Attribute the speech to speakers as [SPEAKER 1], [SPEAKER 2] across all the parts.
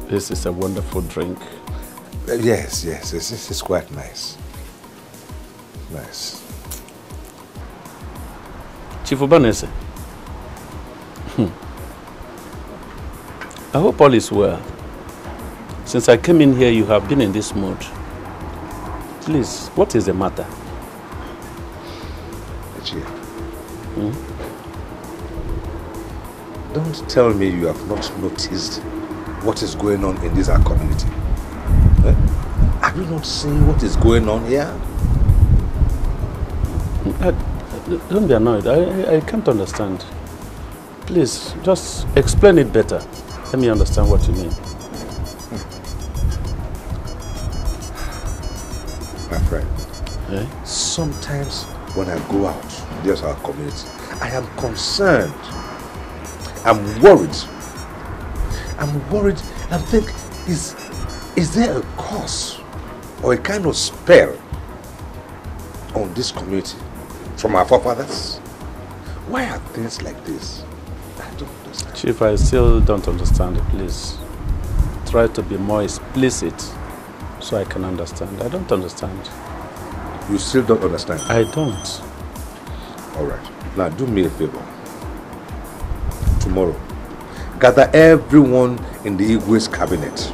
[SPEAKER 1] This is a wonderful drink.
[SPEAKER 2] Yes, it's quite nice. Nice.
[SPEAKER 1] Chief Obanese, I hope all is well. Since I came in here, you have been in this mood. Please, what is the matter?
[SPEAKER 2] Nnaji, don't tell me you have not noticed what is going on in this our community. Have you not seen what is going on here?
[SPEAKER 1] Don't be annoyed. I can't understand. Please, just explain it better. Let me understand what you mean.
[SPEAKER 2] My friend, sometimes when I go out, there's our community, I am concerned. I'm worried. I think, is there a cause or a kind of spell on this community from our forefathers? Why are things like this? I don't understand.
[SPEAKER 1] Chief, I still don't understand it. Please try to be more explicit so I can understand. I don't understand.
[SPEAKER 2] You still don't understand?
[SPEAKER 1] I don't.
[SPEAKER 2] All right. Now do me a favor. Tomorrow, gather everyone in the Igwe's cabinet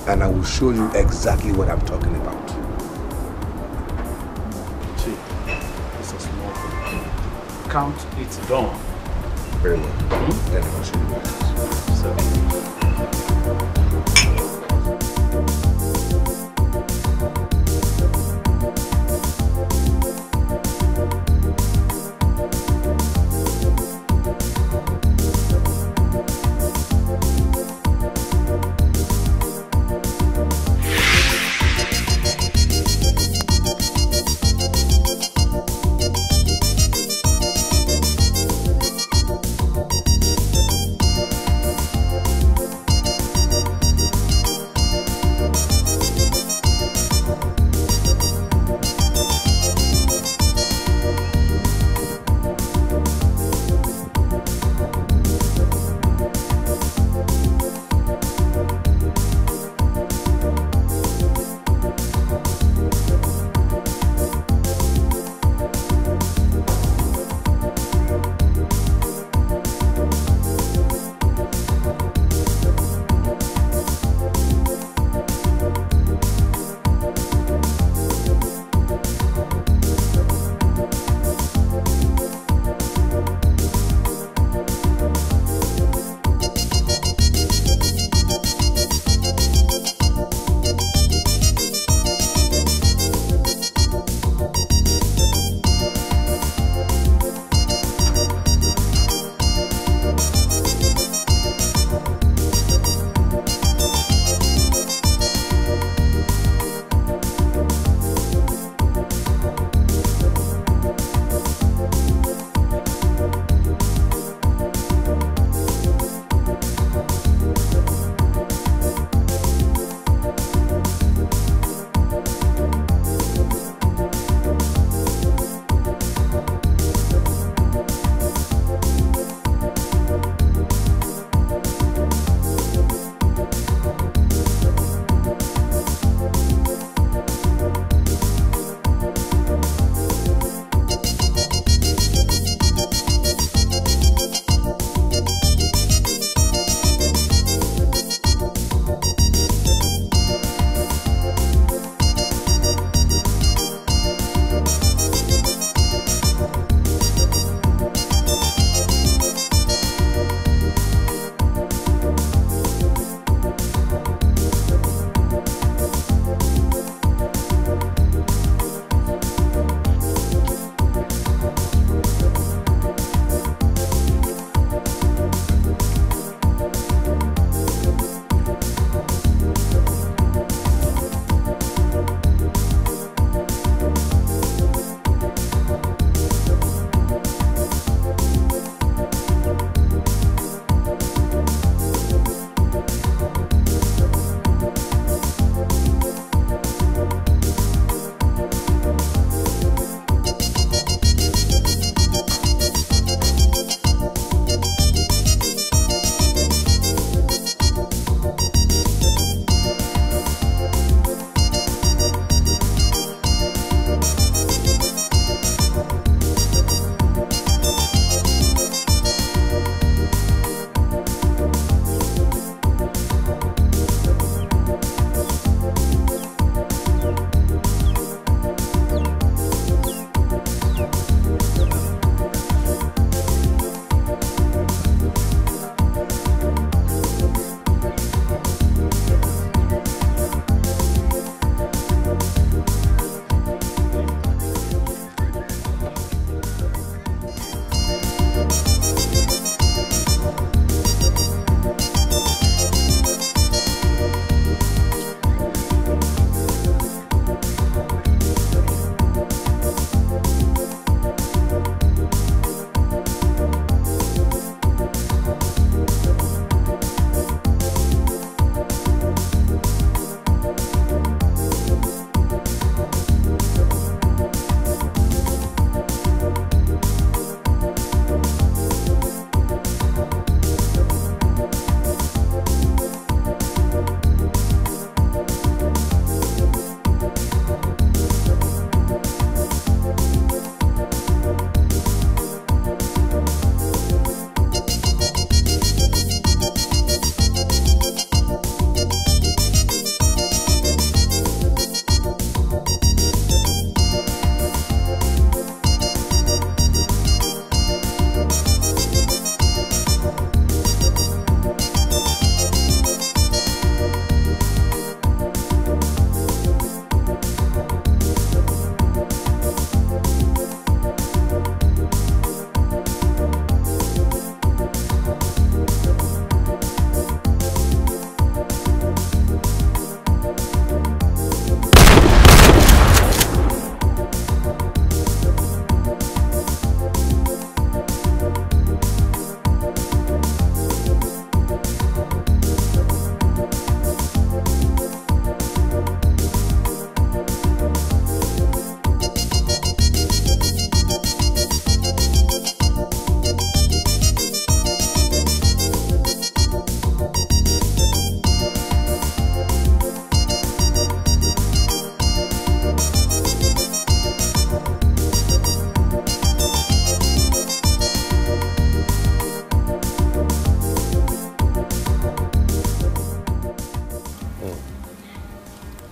[SPEAKER 2] and I will show you exactly what I'm talking about.
[SPEAKER 1] It's a small thing. Count it down.
[SPEAKER 2] Very well. Then I will show you guys. So.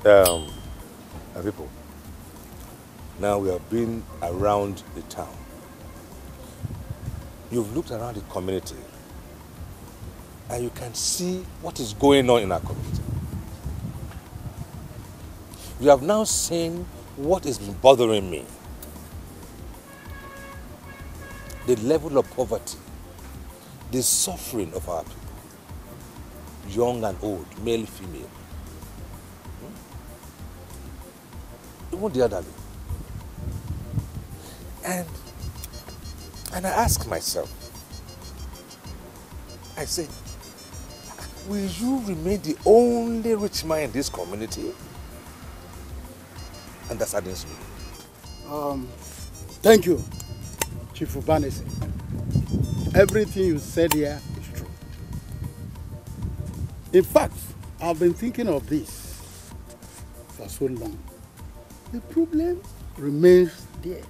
[SPEAKER 2] People, now we have been around the town. You've looked around the community and you can see what is going on in our community. You have now seen what has been bothering me. The level of poverty, the suffering of our people, young and old, male, female. Even the elderly. And I ask myself, I say, will you remain the only rich man in this community? And that saddens me.
[SPEAKER 3] Thank you, Chief Ibeanusi. Everything you said here is true. In fact, I've been thinking of this for so long. The problem remains there.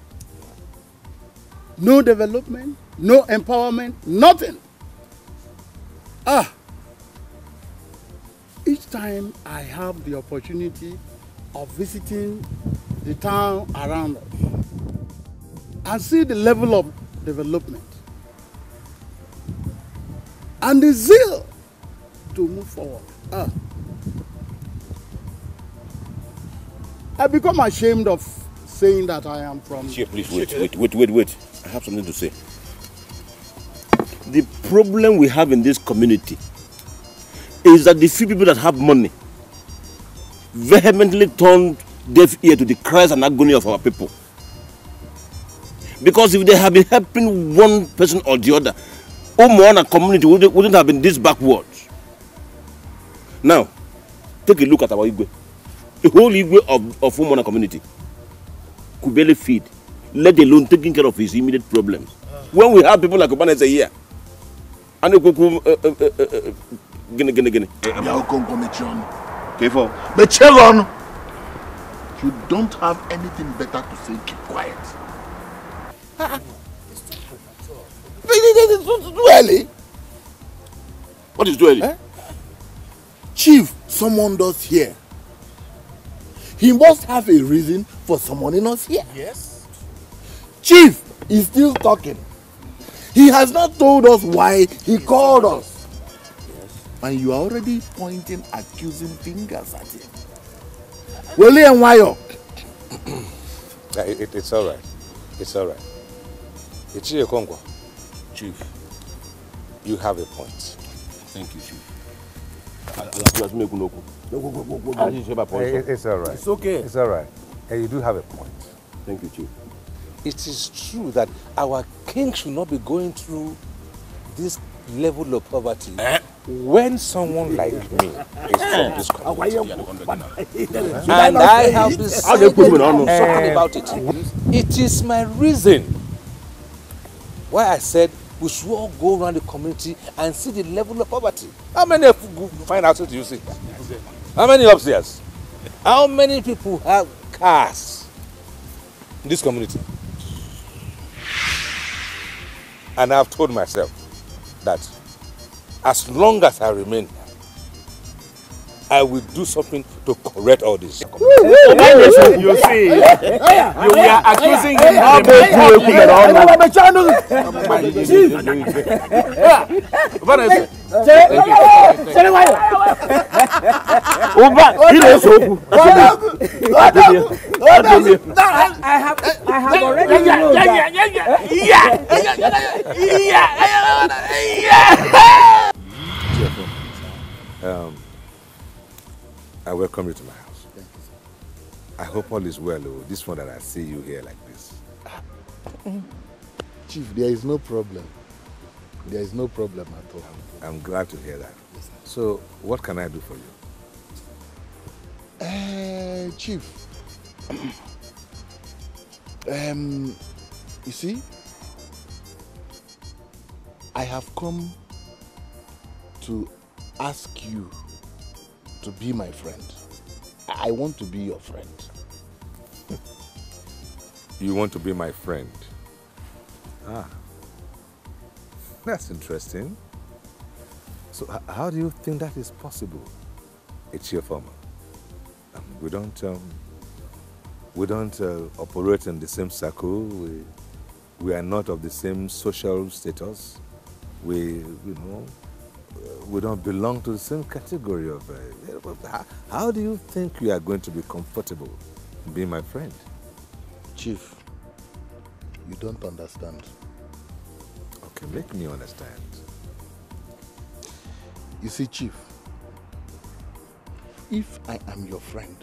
[SPEAKER 3] No development, no empowerment, nothing. Each time I have the opportunity of visiting the town around us and see the level of development and the zeal to move forward, I become ashamed of saying that I am from...
[SPEAKER 4] Chief, please wait. I have something to say. The problem we have in this community is that the few people that have money vehemently turn deaf ear to the cries and agony of our people. Because if they have been helping one person or the other, Umuona community wouldn't have been this backwards. Now, take a look at our Ugbo. The whole Ugbo of Umuona community could barely feed, let alone taking care of his immediate problems. When we have people like Obana say here, and
[SPEAKER 5] you don't have anything better to say, keep quiet. It's too early.
[SPEAKER 4] What is too early?
[SPEAKER 5] Chief, someone does here. He must have a reason for summoning us here.
[SPEAKER 2] Yes.
[SPEAKER 5] Chief is still talking. He has not told us why he called us. Yes. And you are already pointing accusing fingers at him. William Wayo.
[SPEAKER 2] It's all right. It's all right. It's your Congo.
[SPEAKER 4] Chief,
[SPEAKER 2] you have a point.
[SPEAKER 4] Thank you, Chief.
[SPEAKER 2] It's all right.
[SPEAKER 4] It's okay.
[SPEAKER 2] It's all right. And you do have a point.
[SPEAKER 4] Thank you, Chief.
[SPEAKER 2] It is true that our king should not be going through this level of poverty when someone like me is from this community. And I have decided something about it. It is my reason why I said we should all go around the community and see the level of poverty. How many fine houses do you see? How many upstairs? How many people have cars in this community? And I've told myself that as long as I remain here, I will do something to correct all this.
[SPEAKER 4] You see, you are accusing him of
[SPEAKER 6] I have already
[SPEAKER 2] I welcome you to my house. Thank you, sir. I hope all is well, this one that I see you here like this.
[SPEAKER 5] Chief, there is no problem. There is no problem at all.
[SPEAKER 2] I'm glad to hear that. Yes, so, what can I do for you?
[SPEAKER 5] Chief, you see, I have come to ask you to be my friend. I want to be your friend.
[SPEAKER 2] You want to be my friend? Ah, that's interesting. So how do you think that is possible? It's your former. We don't operate in the same circle. We are not of the same social status. We don't belong to the same category of. How do you think you are going to be comfortable being my friend?
[SPEAKER 5] Chief, you don't understand.
[SPEAKER 2] Okay, make me understand.
[SPEAKER 5] You see, Chief, if I am your friend,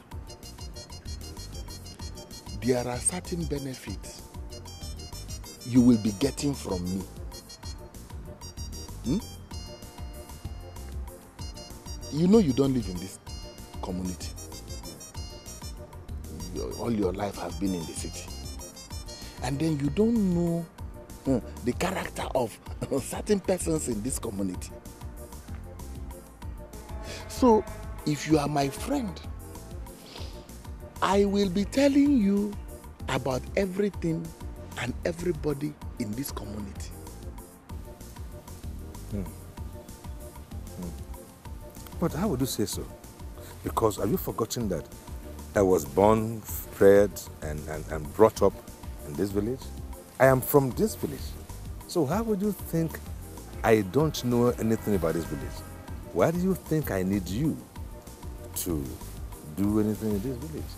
[SPEAKER 5] there are certain benefits you will be getting from me. You know you don't live in this community. All your life has been in the city. And then you don't know the character of certain persons in this community. So, if you are my friend, I will be telling you about everything and everybody in this community.
[SPEAKER 2] But how would you say so? Because have you forgotten that I was born, bred, and brought up in this village? I am from this village. So how would you think I don't know anything about this village? Why do you think I need you to do anything in this village?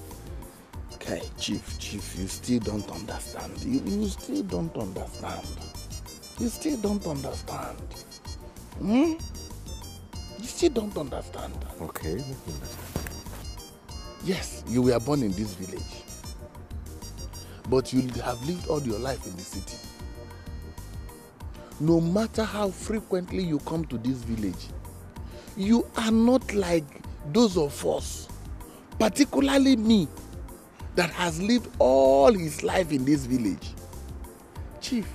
[SPEAKER 5] Okay, Chief, you still don't understand. You still don't understand. You still don't understand. You still don't understand.
[SPEAKER 2] Okay, let me understand.
[SPEAKER 5] Yes, you were born in this village. But you have lived all your life in the city. No matter how frequently you come to this village, you are not like those of us, particularly me, that has lived all his life in this village. Chief,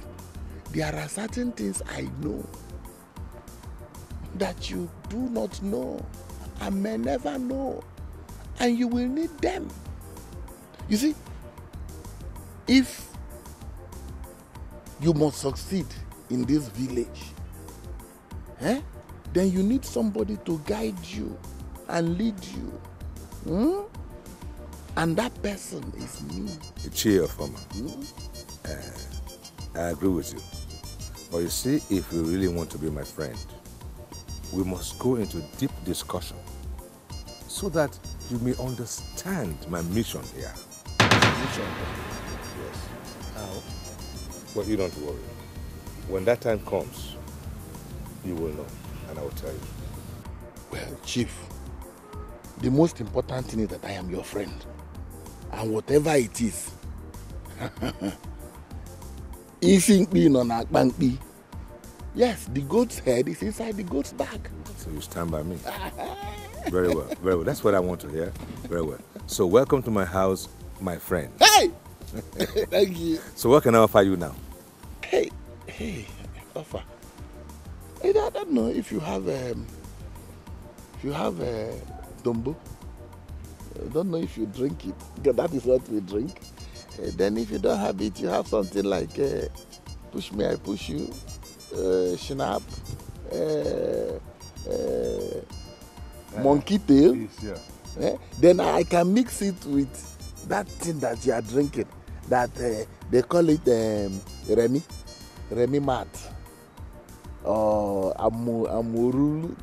[SPEAKER 5] there are certain things I know that you do not know and may never know, and you will need them. You see, if you must succeed in this village, then you need somebody to guide you and lead you. And that person is me.
[SPEAKER 2] Cheer, farmer. I agree with you. But you see, if you really want to be my friend, we must go into deep discussion so that you may understand my mission here.
[SPEAKER 5] Mission?
[SPEAKER 2] Yes.
[SPEAKER 5] How?
[SPEAKER 2] But you don't worry. When that time comes, you will know, and I will tell you.
[SPEAKER 5] Well, Chief, the most important thing is that I am your friend. And whatever it is, yes, the goat's head is inside the goat's bag.
[SPEAKER 2] So you stand by me. Very well, very well. That's what I want to hear. Very well. So welcome to my house, my friend.
[SPEAKER 5] Hey! Thank you.
[SPEAKER 2] So what can I offer you now?
[SPEAKER 5] Hey, offer. I don't know if you have Dombo. I don't know if you drink it, because that is what we drink. Then if you don't have it, you have something like push me, I push you, snap, monkey tail. Then I can mix it with that thing that you are drinking, that they call it Remy Mat. Or Amuru.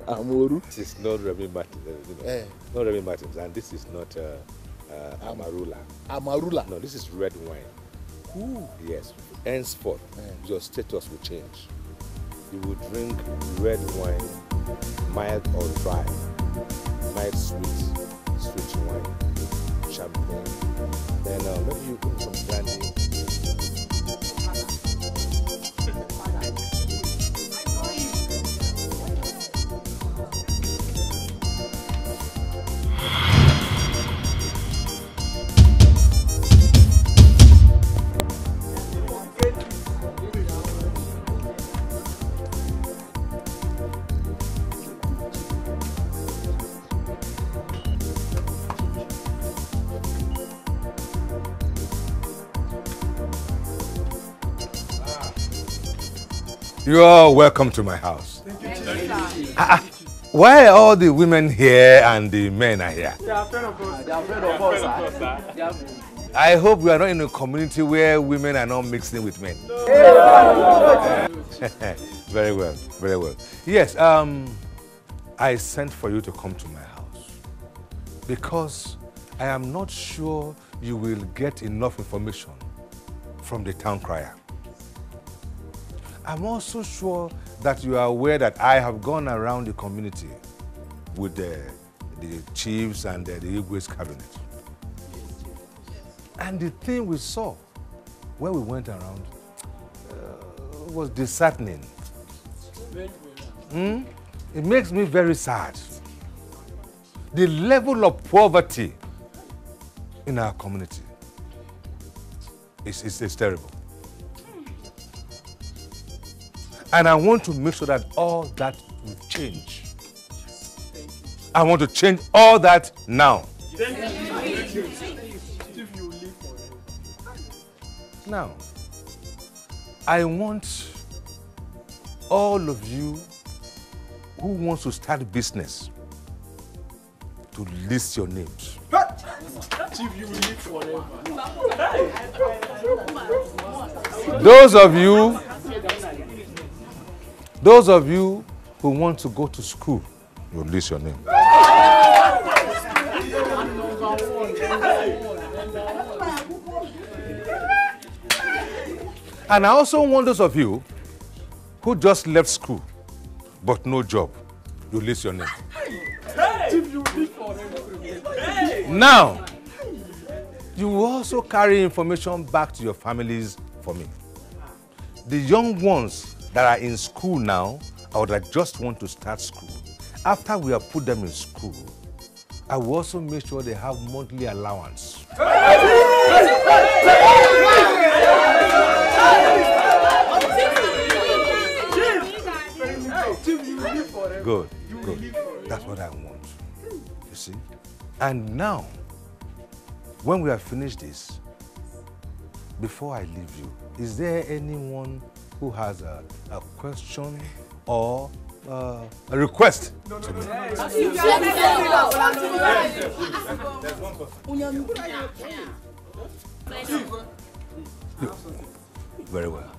[SPEAKER 5] Amuru.
[SPEAKER 2] This is not Remy Martin, not Remy Martins, and this is not Amarula.
[SPEAKER 5] Amarula?
[SPEAKER 2] No, this is red wine.
[SPEAKER 5] Ooh.
[SPEAKER 2] Yes. Henceforth, your status will change. You will drink red wine, mild or dry, mild sweet wine, champagne. Then maybe you put some brandy. You are welcome to my house. Why are all the women here and the men are here?
[SPEAKER 6] They are afraid of us. They are afraid of us, sir.
[SPEAKER 2] I hope we are not in a community where women are not mixing with men. No. Very well, very well. Yes, I sent for you to come to my house because I am not sure you will get enough information from the town crier. I'm also sure that you are aware that I have gone around the community with the chiefs and the Ugbo's cabinet. And the thing we saw when we went around was disheartening. It makes me very sad. The level of poverty in our community is terrible. And I want to make sure that all that will change. I want to change all that now. Now, I want all of you who wants to start business to list your names.
[SPEAKER 6] Chief, you will live forever.
[SPEAKER 2] Those of you who want to go to school, you list your name. And I also want those of you who just left school but no job, you list your name. Now, you will also carry information back to your families for me. The young ones that are in school now, or that just want to start school, after we have put them in school, I will also make sure they have monthly allowance. Good, good. That's what I want. You see? And now, when we have finished this, before I leave you, is there anyone who has a question or a request to me? Very well.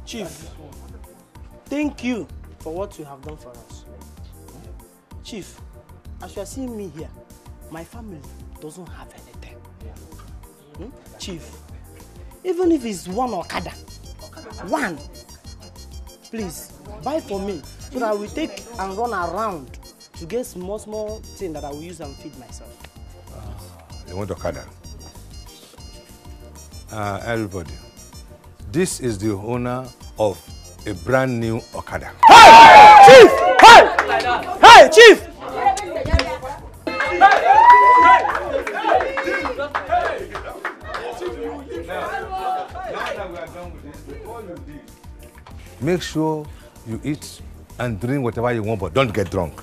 [SPEAKER 7] Chief, thank you for what you have done for us. Chief, as you are seeing me here, my family doesn't have anything. Chief, even if it's one Okada, one, please buy for me so that I will take and run around to get small thing that I will use and feed myself.
[SPEAKER 2] You want Okada? Everybody, this is the owner of a brand new Okada.
[SPEAKER 7] Hey! Chief! Hey! Hey, Chief!
[SPEAKER 2] Make sure you eat and drink whatever you want, but don't get drunk.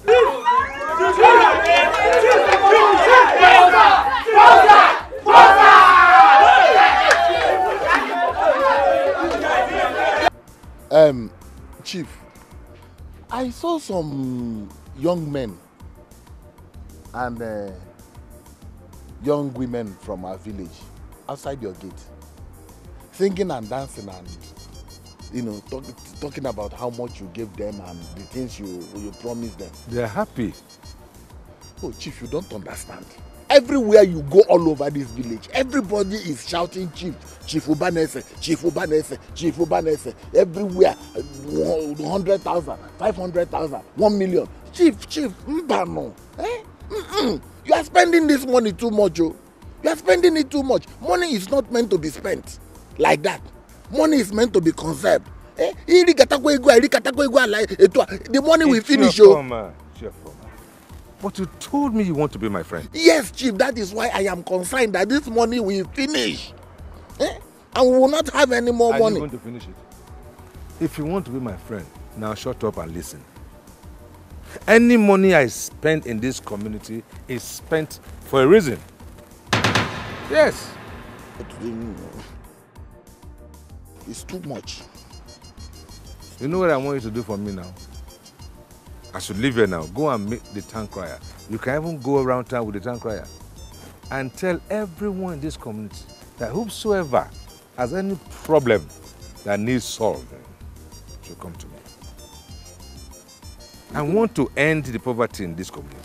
[SPEAKER 5] Chief, I saw some young men and young women from our village outside your gate, singing and dancing and, you know, talking about how much you gave them and the things you promised them.
[SPEAKER 2] They're happy.
[SPEAKER 5] Oh, Chief, you don't understand. Everywhere you go all over this village, everybody is shouting Chief, Chief Ubanese, Chief Ubanese, Chief Ubanese. Everywhere, 100,000, 500,000, 1 million. Chief, Mbano. You are spending this money too much, oh. You are spending it too much. Money is not meant to be spent like that. Money is meant to be conserved. The money will finish, oh.
[SPEAKER 2] But you told me you want to be my friend.
[SPEAKER 5] Yes, Chief, that is why I am concerned that this money will finish. And we will not have any more money.
[SPEAKER 2] Are you going to finish it? If you want to be my friend, now shut up and listen. Any money I spend in this community is spent for a reason. Yes.
[SPEAKER 5] But it's too much.
[SPEAKER 2] You know what I want you to do for me now? I should leave here now. Go and meet the town crier. You can even go around town with the town crier and tell everyone in this community that whosoever has any problem that needs solving should come to me. I want to end the poverty in this community.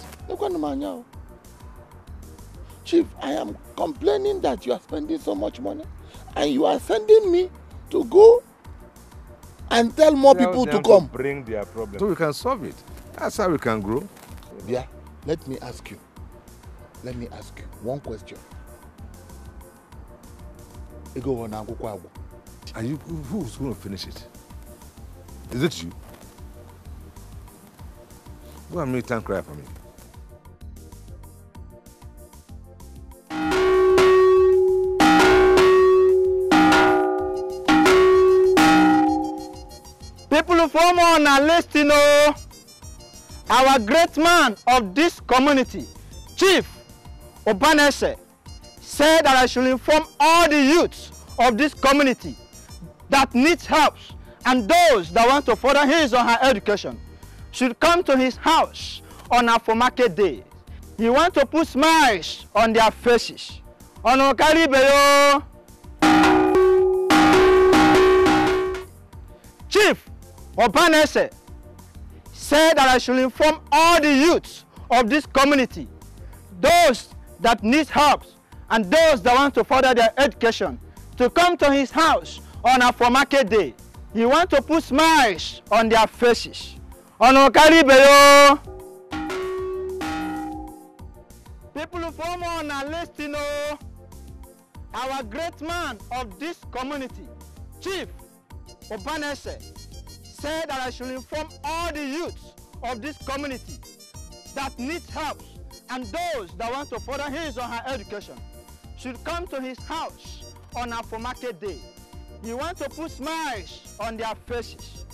[SPEAKER 5] Chief, I am complaining that you are spending so much money and you are sending me to go and tell more people to come.
[SPEAKER 2] Bring their problem so we can solve it. That's how we can grow.
[SPEAKER 5] Yeah, let me ask you one question.
[SPEAKER 2] Are you, who's going to finish it? Is it you? Go and meet and cry for me.
[SPEAKER 7] People of Umuona, listen, our great man of this community, Chief Obanese, said that I should inform all the youths of this community that needs help and those that want to further his or her education should come to his house on our market day. He wants to put smiles on their faces. Chief Obanese said that I should inform all the youths of this community, those that need help and those that want to further their education, to come to his house on our market day. He wants to put smiles on their faces. People of Umuona, listen, our great man of this community, Chief Obanese, said that I should inform all the youths of this community that needs help and those that want to further his or her education should come to his house on our market day. He wants to put smiles on their faces.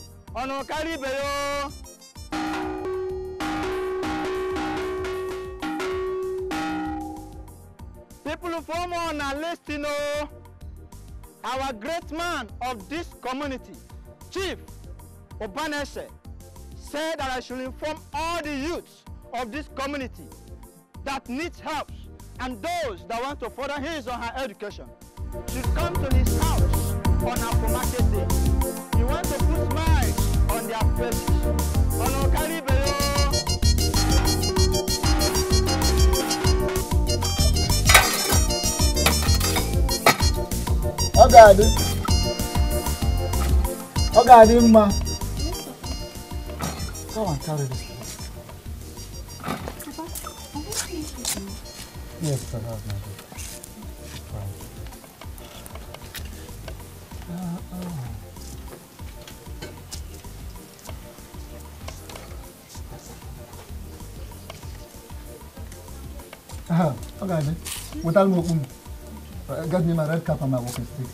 [SPEAKER 7] People of Umuona, listen, our great man of this community, Chief Obanese, said that I should inform all the youths of this community that needs help and those that want to further his or her education should come to his house on our market day. He wants to put smiles on their faces.
[SPEAKER 3] Okay, ma. Come on, carry this. Yes, I have my book. Okay, then. Without moving, get me my red cap and my walking stick.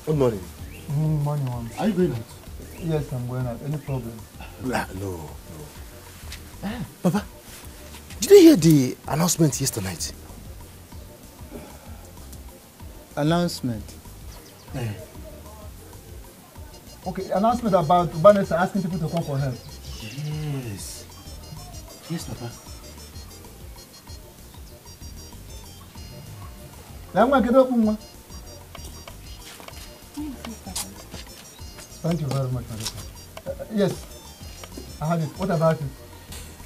[SPEAKER 5] Good morning.
[SPEAKER 3] Morning, Mom.
[SPEAKER 5] Are you going out?
[SPEAKER 3] Yes, I'm going out. Any problem?
[SPEAKER 5] No. Papa, did you hear the announcement yesterday night?
[SPEAKER 3] Announcement? Okay, announcement about Vanessa asking people to come for help.
[SPEAKER 5] Yes. Yes, Papa.
[SPEAKER 3] Thank you very much, Madam. Yes, I had it. What about it?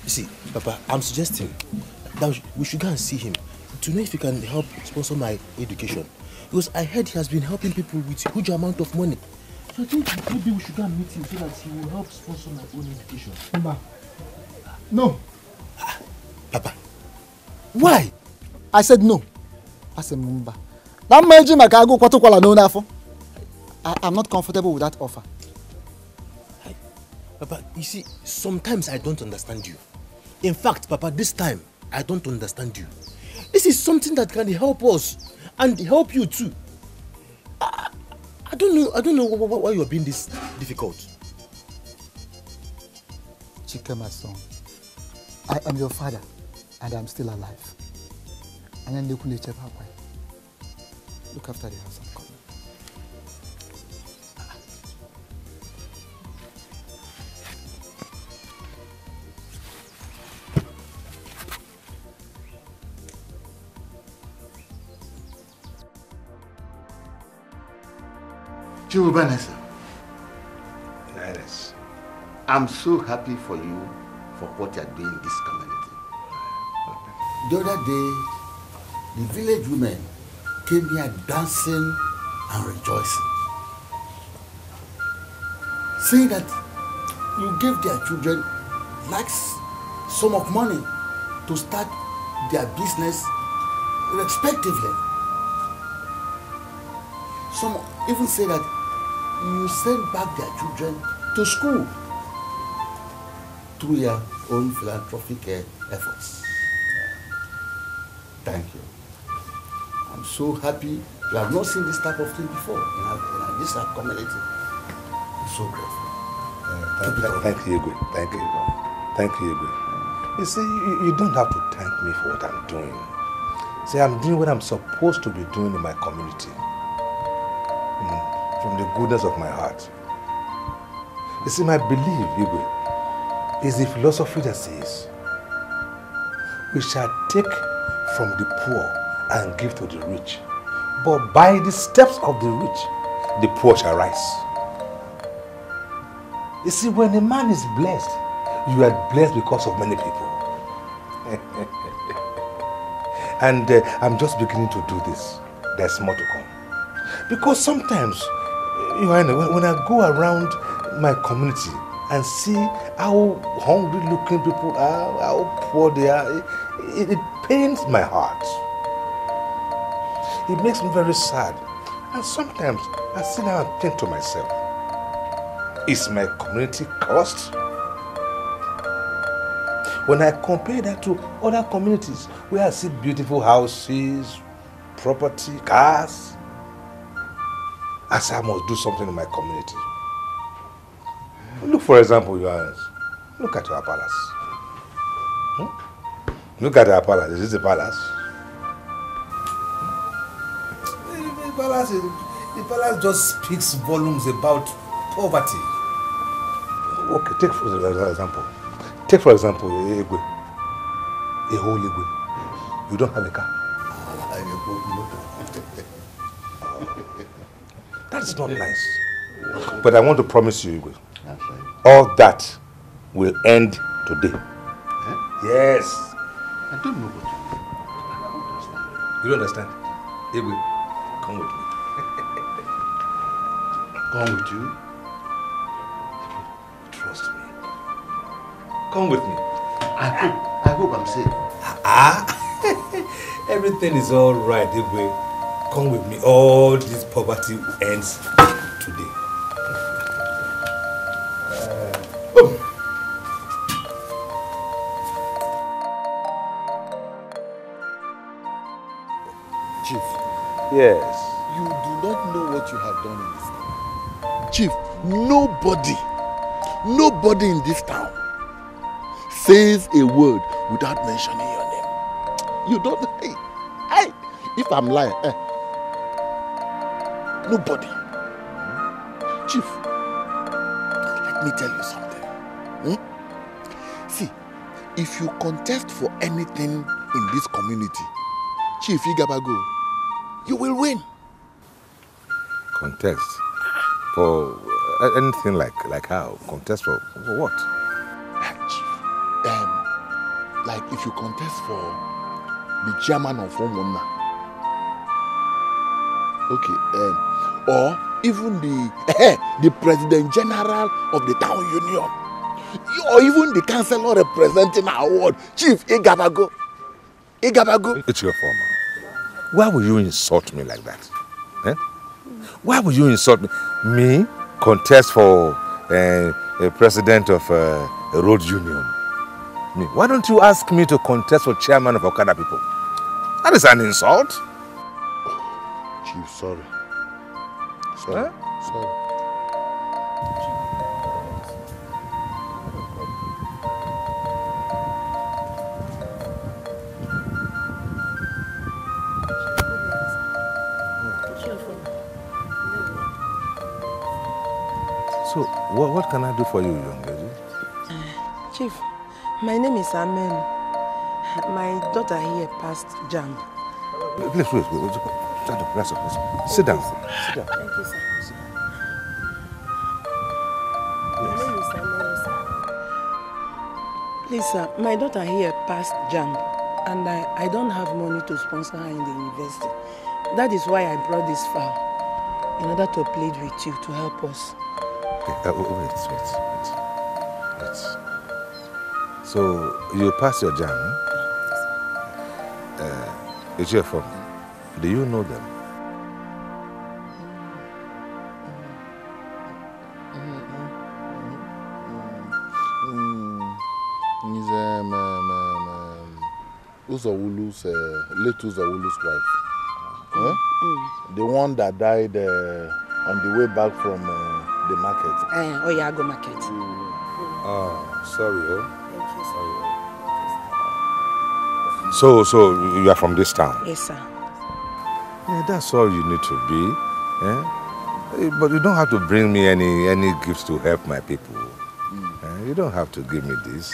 [SPEAKER 5] You see, Papa, I'm suggesting that we should go and see him to know if he can help sponsor my education. Because I heard he has been helping people with a huge amount of money. So I think maybe we should go and meet him so that he will help sponsor my own education.
[SPEAKER 3] Papa, no.
[SPEAKER 5] Papa, why?
[SPEAKER 3] I said no. I said Mumba. I'm not comfortable with that offer.
[SPEAKER 5] Papa, you see, sometimes I don't understand you. In fact, Papa, this time, I don't understand you. This is something that can help us and help you too. I don't know why you're being this difficult.
[SPEAKER 3] Chika, my son, I am your father and I'm still alive. And then look after the house. I'm coming.
[SPEAKER 5] Jibola, sir.
[SPEAKER 2] Yes.
[SPEAKER 5] I'm so happy for you for what you're doing in this community. The other day, the village women came here dancing and rejoicing, saying that you gave their children like sum of money to start their business respectively. Some even say that you send back their children to school through your own philanthropic efforts. Thank you. I'm so happy. You have not seen this type of thing before in this community. I'm so grateful.
[SPEAKER 2] Thank you, Ugbo. Thank you. Thank you, Ugbo. You see, you don't have to thank me for what I'm doing. See, I'm doing what I'm supposed to be doing in my community. From the goodness of my heart. You see, my belief, Ugbo, is the philosophy that says, we shall take from the poor and give to the rich. But by the steps of the rich, the poor shall rise. You see, when a man is blessed, you are blessed because of many people. And I'm just beginning to do this. There's more to come. Because sometimes, when I go around my community and see how hungry looking people are, how poor they are, it pains my heart. It makes me very sad. And sometimes I sit down and think to myself, is my community cursed? When I compare that to other communities where I see beautiful houses, property, cars, I say I must do something in my community. Look, for example, look at our palace. Look at our palace. Is this a palace? The palace just speaks volumes about poverty. Okay, take for example. Take for example, a whole Ugbo. You don't have a car. That's not nice. But I want to promise you, Ugbo, all that will end today. Yes.
[SPEAKER 5] I don't know what
[SPEAKER 2] you don't understand. Ugbo, come with me.
[SPEAKER 5] Come with you?
[SPEAKER 2] Trust me. Come with me.
[SPEAKER 5] I hope I'm safe.
[SPEAKER 2] Everything is all right, Ugbo. Come with me. All this poverty ends today.
[SPEAKER 5] Chief.
[SPEAKER 2] Yes.
[SPEAKER 5] You do not know what you have done in this town. Chief, nobody in this town says a word without mentioning your name. You don't, hey, if I'm lying, nobody. Chief, let me tell you something. See, if you contest for anything in this community, Chief Igabago, you will win.
[SPEAKER 2] Contest? For anything like how? Contest for what?
[SPEAKER 5] Like if you contest for the chairman of Umuona, okay, or even the president general of the town union, or even the councillor representing our ward, Chief Igabago.
[SPEAKER 2] It's your former. Why would you insult me like that? Eh? Why would you insult me? Me contest for a president of a road union? Me. Why don't you ask me to contest for chairman of Okada people? That is an insult.
[SPEAKER 5] Chief, sorry.
[SPEAKER 2] Sorry. So, what can I do for you, young lady?
[SPEAKER 8] Chief, my name is Amen. My daughter here passed JAMB.
[SPEAKER 2] Please, wait. Stand up, rest up. Sit down. Sit down.
[SPEAKER 8] Thank you, sir. Please, sir, my daughter here passed JAMB, and I don't have money to sponsor her in the university. That is why I brought this file, in order to plead with you to help us.
[SPEAKER 2] Okay, wait. So, you passed your JAMB, it's your phone. Do you know them?
[SPEAKER 5] He's late Uzawulu's wife. The one that died on the way back from the market.
[SPEAKER 8] Oyago market.
[SPEAKER 2] Sorry,
[SPEAKER 8] Thank you, sir.
[SPEAKER 2] So you are from this town?
[SPEAKER 8] Yes, sir.
[SPEAKER 2] Yeah, that's all you need to be. But you don't have to bring me any gifts to help my people. You don't have to give me this.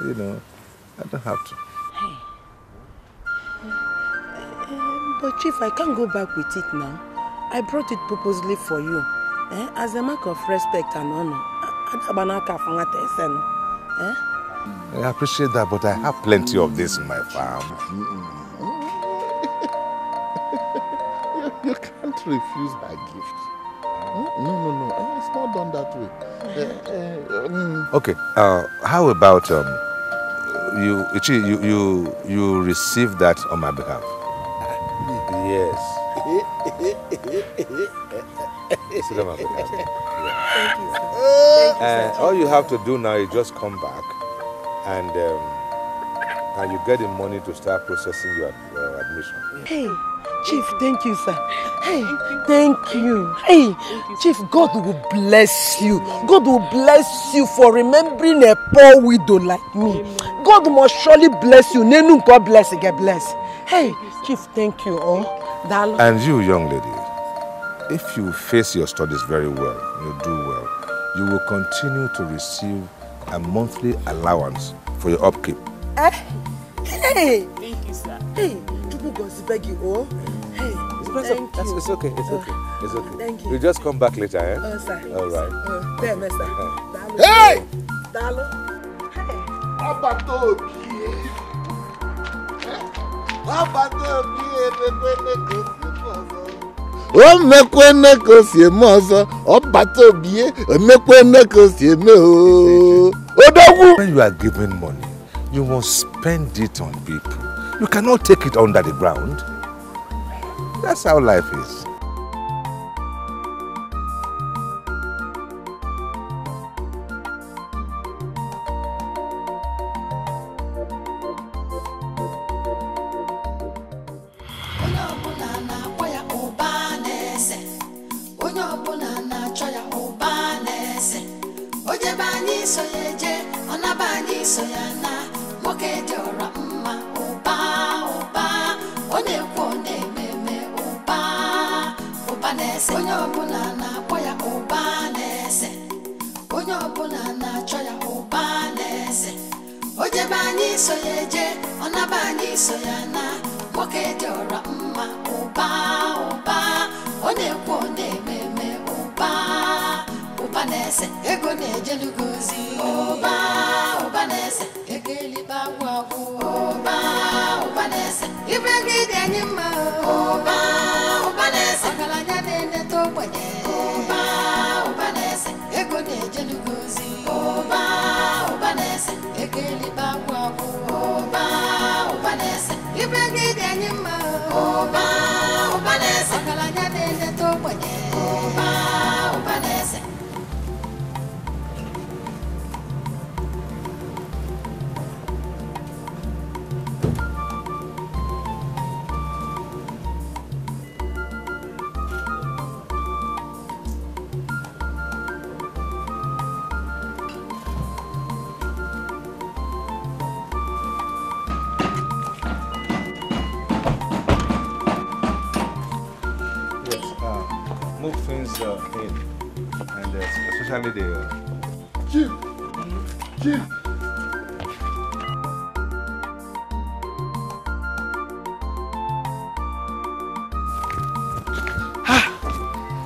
[SPEAKER 2] You know, I don't have to.
[SPEAKER 8] Hey. But Chief, I can't go back with it now. I brought it purposely for you. As a mark of respect and honor.
[SPEAKER 2] I appreciate that, but I have plenty of this in my farm.
[SPEAKER 5] You can't refuse her gift. No. It's not done that way.
[SPEAKER 2] Okay. How about you receive that on my behalf? Yes. Sit on my behalf.
[SPEAKER 8] Thank you, sir.
[SPEAKER 2] All you have to do now is just come back, and you get the money to start processing your admission.
[SPEAKER 8] Hey, Chief, thank you, sir. Hey, thank you. Hey, Chief, God will bless you. God will bless you for remembering a poor widow like me. God must surely bless you. Nenu God bless, get blessed. Hey, Chief, thank you.
[SPEAKER 2] And you, young lady, if you face your studies very well, you do well, you will continue to receive a monthly allowance for your upkeep.
[SPEAKER 8] Hey!
[SPEAKER 6] Thank you, sir.
[SPEAKER 8] Hey, people go to beg you, Hey, thank you.
[SPEAKER 2] It's okay.
[SPEAKER 8] Thank you.
[SPEAKER 2] You just come back later, eh?
[SPEAKER 8] Sir.
[SPEAKER 2] All right.
[SPEAKER 8] There, mister.
[SPEAKER 5] Hey!
[SPEAKER 8] Dalo.
[SPEAKER 2] When you are giving money, you must spend it on people. You cannot take it under the ground. That's how life is.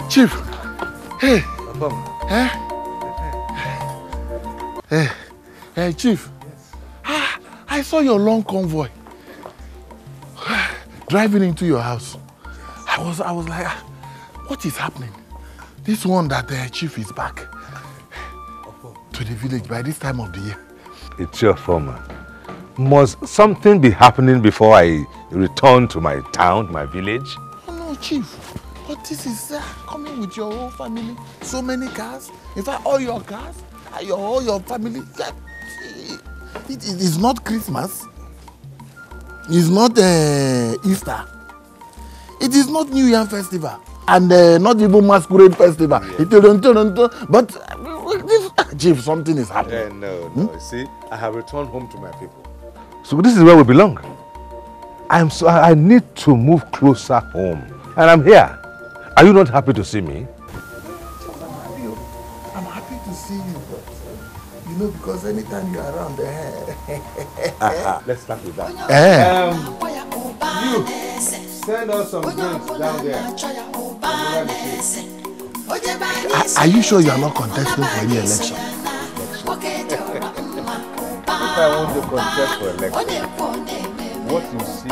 [SPEAKER 5] Chief, hey, Hey, Chief. Yes. I saw your long convoy driving into your house. I was like, what is happening? This one that the Chief is back to the village by this time of the year.
[SPEAKER 2] It's your former. Must something be happening before I return to my town, my village?
[SPEAKER 5] Oh no, Chief. But this is coming with your whole family. So many cars. In fact, all your cars, all your family. It is not Christmas. It's not Easter. It is not New Year festival. And not even Masquerade festival. Yeah. But Chief, something is happening.
[SPEAKER 2] No. See, I have returned home to my people. So this is where we belong. I need to move closer home. And I'm here. Are you not happy to see me?
[SPEAKER 5] I'm happy to see you, but you know, because anytime you're around
[SPEAKER 2] let's start with that.
[SPEAKER 9] You send us some drinks down there.
[SPEAKER 5] Are you sure you are not contesting for any election?
[SPEAKER 2] If I want to contest for election, what you see?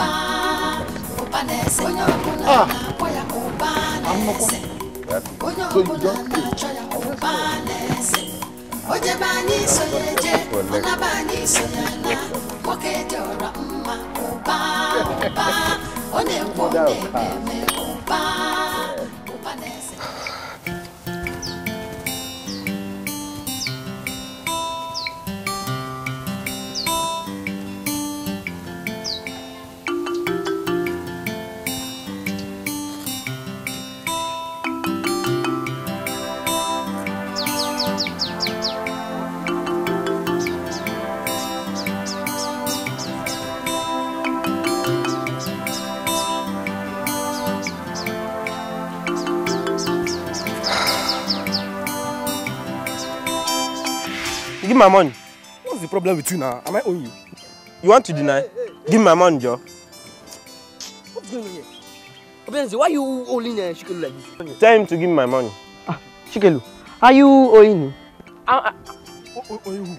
[SPEAKER 5] I'm not. So you just
[SPEAKER 7] Give my money. What's the problem with you now? Am I owing you? You want to deny? Give me my money, Joe.
[SPEAKER 6] What's going on here? Obianzi, why are you owing Shikelu like this?
[SPEAKER 7] Tell him to give me my money.
[SPEAKER 6] Shikelu, are you owing him?
[SPEAKER 4] Owing who?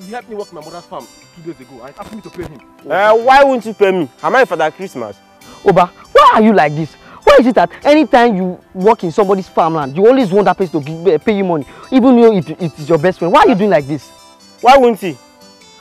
[SPEAKER 4] He helped me work my mother's farm 2 days ago. I asked me to pay him.
[SPEAKER 7] Why won't you pay me? Am I for that Christmas?
[SPEAKER 6] Oba, why are you like this? Why is it that anytime you work in somebody's farmland, you always want that person to pay you money, even though it is your best friend? Why are you doing like this?
[SPEAKER 7] Why won't he?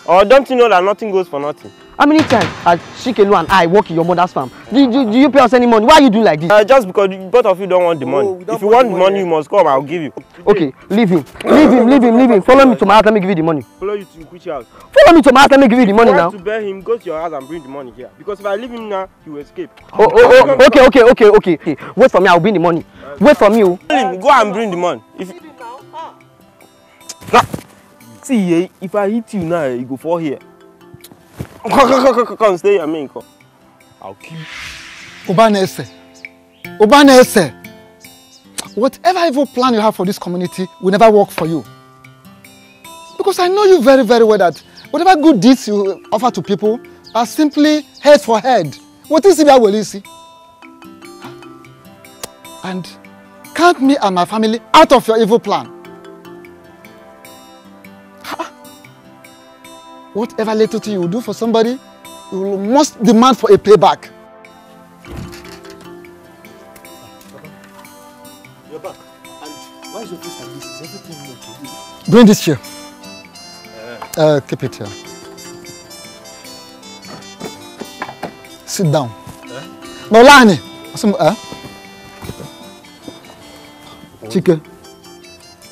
[SPEAKER 7] Or don't you know that nothing goes for nothing?
[SPEAKER 6] How many times has Shikelu and I work in your mother's farm? Do you pay us any money? Why are you doing like this?
[SPEAKER 7] Just because both of you don't want the money. If you want the money, you must come. I'll give you.
[SPEAKER 6] Okay, leave him. Leave him. Follow me to my house. Let me give you the money.
[SPEAKER 7] Follow you to which house?
[SPEAKER 6] Follow me to my house. Let me give you the money now.
[SPEAKER 7] To bear him, go to your house and bring the money here. Because if I leave him now, he will escape.
[SPEAKER 6] Okay. Wait for me. I'll bring the money. Wait for me.
[SPEAKER 7] Go and bring the money. See, if I hit you now, you go fall here. Come, stay here, man. I'll kill you.
[SPEAKER 3] Obanese. Whatever evil plan you have for this community will never work for you. Because I know you very, very well that whatever good deeds you offer to people are simply head for head. What is it that will you see? And count me and my family out of your evil plan. Whatever little thing you do for somebody, you must demand for a payback.
[SPEAKER 4] You're back. And why is your face like this? Is everything okay?
[SPEAKER 3] Bring this chair. Keep it here. Sit down. No, Lani. Chike,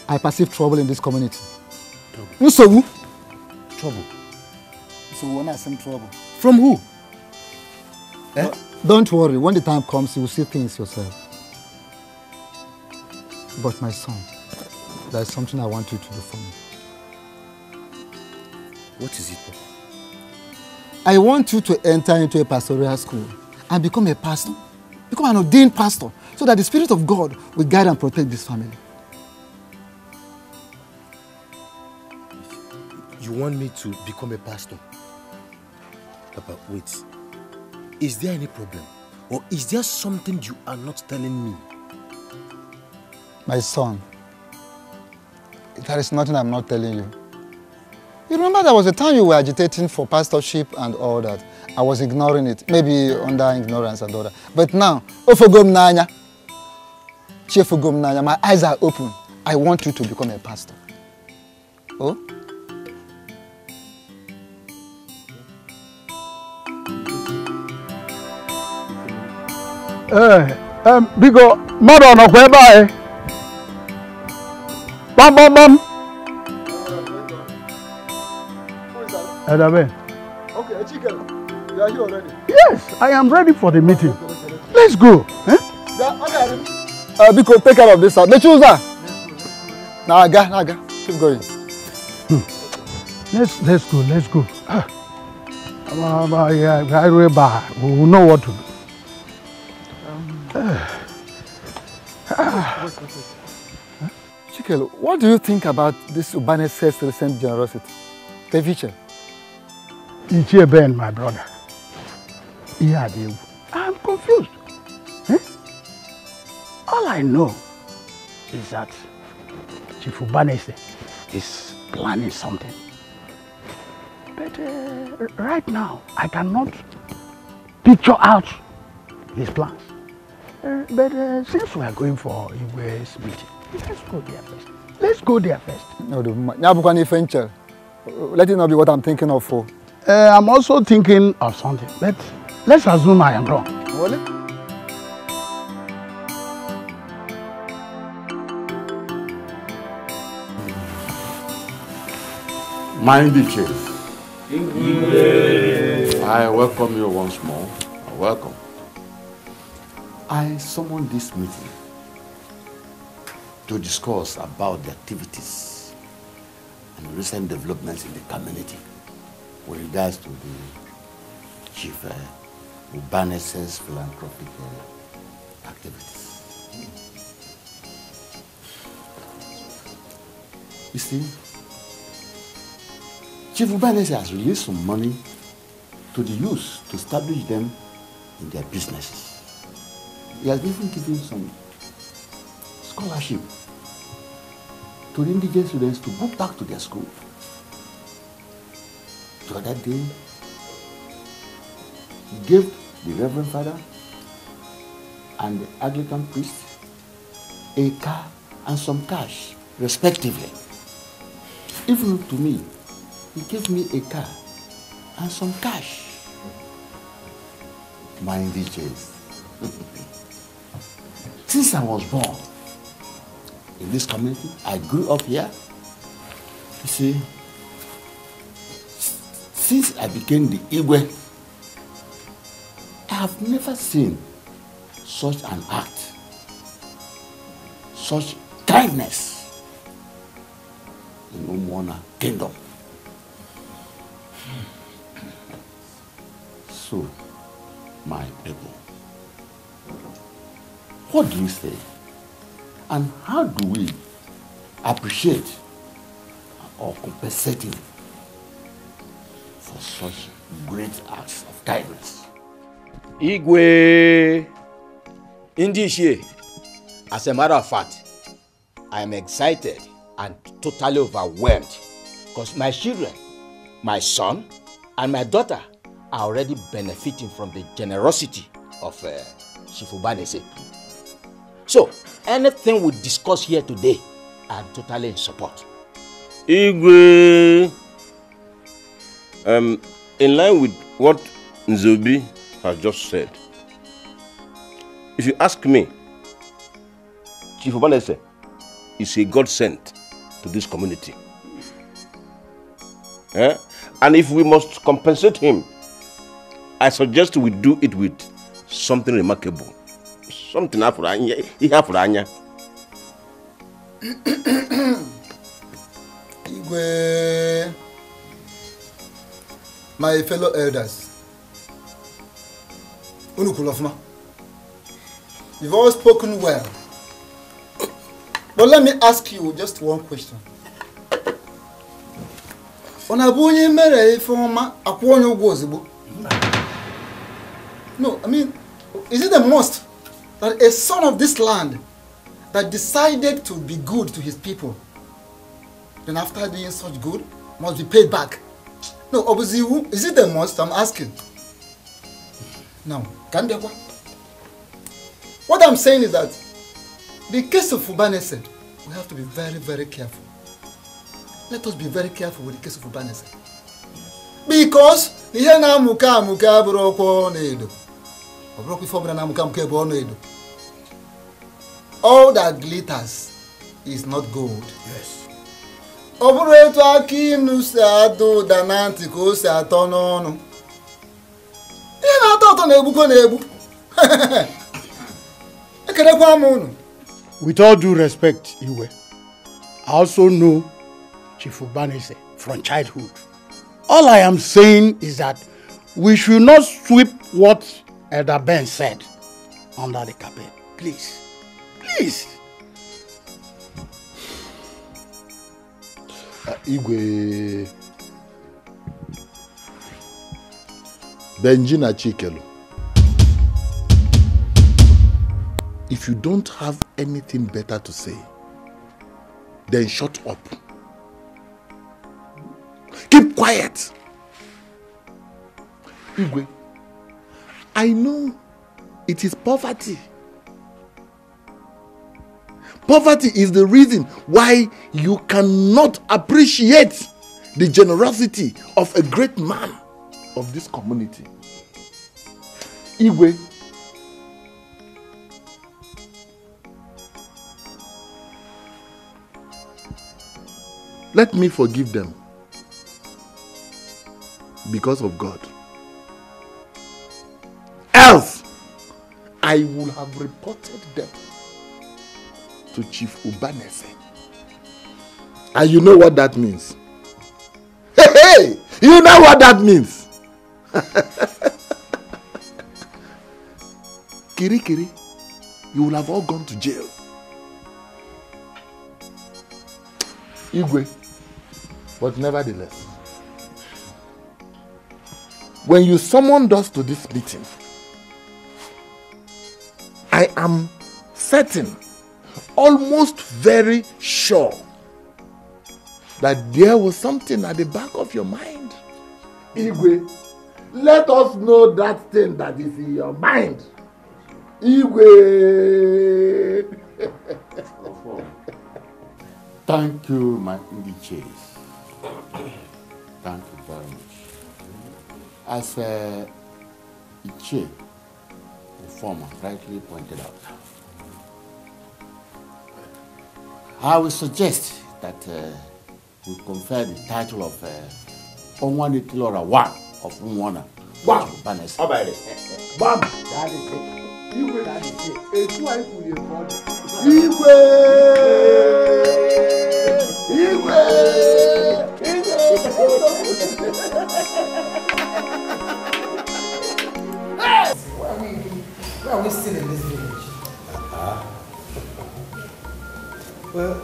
[SPEAKER 3] I perceive trouble in this community. Trouble? Trouble? So when I some trouble. From who? Don't worry, when the time comes, you will see things yourself. But my son, there is something I want you to do for me.
[SPEAKER 4] What is it, Papa?
[SPEAKER 3] I want you to enter into a pastoral school and become a pastor. Become an ordained pastor, so that the Spirit of God will guide and protect this family.
[SPEAKER 4] You want me to become a pastor? Papa, wait. Is there any problem? Or is there something you are not telling me?
[SPEAKER 3] My son, there is nothing I'm not telling you. You remember there was a time you were agitating for pastorship and all that. I was ignoring it, maybe under ignorance and all that. But now, my eyes are open. I want you to become a pastor. Oh?
[SPEAKER 10] Bigo, mother no bye. Bam bam bam.
[SPEAKER 3] Okay, chicken. You are here already.
[SPEAKER 10] Yes, I am ready for the meeting. Let's go.
[SPEAKER 3] Biko, take care of this. The chooser. Naga. Keep going.
[SPEAKER 10] Let's go. We will know what to do.
[SPEAKER 3] Chikelo, what do you think about this Ubanese's recent generosity? Teviche?
[SPEAKER 10] Ichie Ben, my brother. I'm confused. All I know is that Chief Ubanese is planning something. But right now, I cannot picture out his plans. But since we are going for Igwe's meeting, let's go there first.
[SPEAKER 3] No, let it not be what I'm thinking of for.
[SPEAKER 10] I'm also thinking of something, but let's assume I am wrong.
[SPEAKER 3] Really?
[SPEAKER 11] Mighty Chief, I welcome you once more. Welcome. I summoned this meeting to discuss about the activities and recent developments in the community with regards to the Chief Ubanese's philanthropic activities. You see, Chief Ubanese has released some money to the youth to establish them in their businesses. He has even given some scholarship to the indigent students to go back to their school. The other day, he gave the Reverend Father and the Anglican priest a car and some cash, respectively. Even to me, he gave me a car and some cash. My DJs. Since I was born in this community, I grew up here. You see, since I became the Igwe, I have never seen such an act, such kindness in Umuona Kingdom. So, my people, what do you say? And how do we appreciate or compensate him for such great acts of kindness?
[SPEAKER 12] Igwe Indishe, as a matter of fact, I am excited and totally overwhelmed because my children, my son and my daughter are already benefiting from the generosity of Chief Ubanese. So, anything we discuss here today, I'm totally in support.
[SPEAKER 4] Igwe, in line with what Nzobi has just said, if you ask me, Chief Ubanese is a godsend to this community. And if we must compensate him, I suggest we do it with something remarkable. Something Igwe,
[SPEAKER 3] my fellow elders, Unukulofma, you've all spoken well. But let me ask you just one question. No, I mean, is it a must that a son of this land that decided to be good to his people, then after doing such good, must be paid back. No, obviously, is it a must? I'm asking. Now, what I'm saying is that the case of Ubanese, we have to be very, very careful. Let us be very careful with the case of Ubanese. Because all that glitters is not gold.
[SPEAKER 10] Yes. With all due respect, Iwe, I also know Chief Ubanese from childhood. All I am saying is that we should not sweep what Elder Ben said under the carpet. Please. Please.
[SPEAKER 5] Igwe Benjina Chikelu, if you don't have anything better to say, then shut up. Keep quiet. Igwe, I know it is poverty. Poverty is the reason why you cannot appreciate the generosity of a great man of this community. Igwe, let me forgive them because of God. Else, I will have reported them to Chief Ubanese. And you know what that means? Hey! You know what that means? Kiri, you will have all gone to jail. Igwe, but nevertheless, when you summoned us to this meeting, I am certain, almost very sure, that there was something at the back of your mind. Igwe, let us know that thing that is in your mind. Igwe.
[SPEAKER 11] Thank you, my Nkechi. Thank you very much. As Iche, the former, rightly pointed out, I will suggest that we confer the title of Onwani Tilora 1 of Umuona.
[SPEAKER 5] Bam!
[SPEAKER 11] Banes.
[SPEAKER 5] Bam!
[SPEAKER 11] That is it.
[SPEAKER 5] Igwe, that is it. Igwe! Igwe!
[SPEAKER 8] Why are we still in this village?
[SPEAKER 2] Well,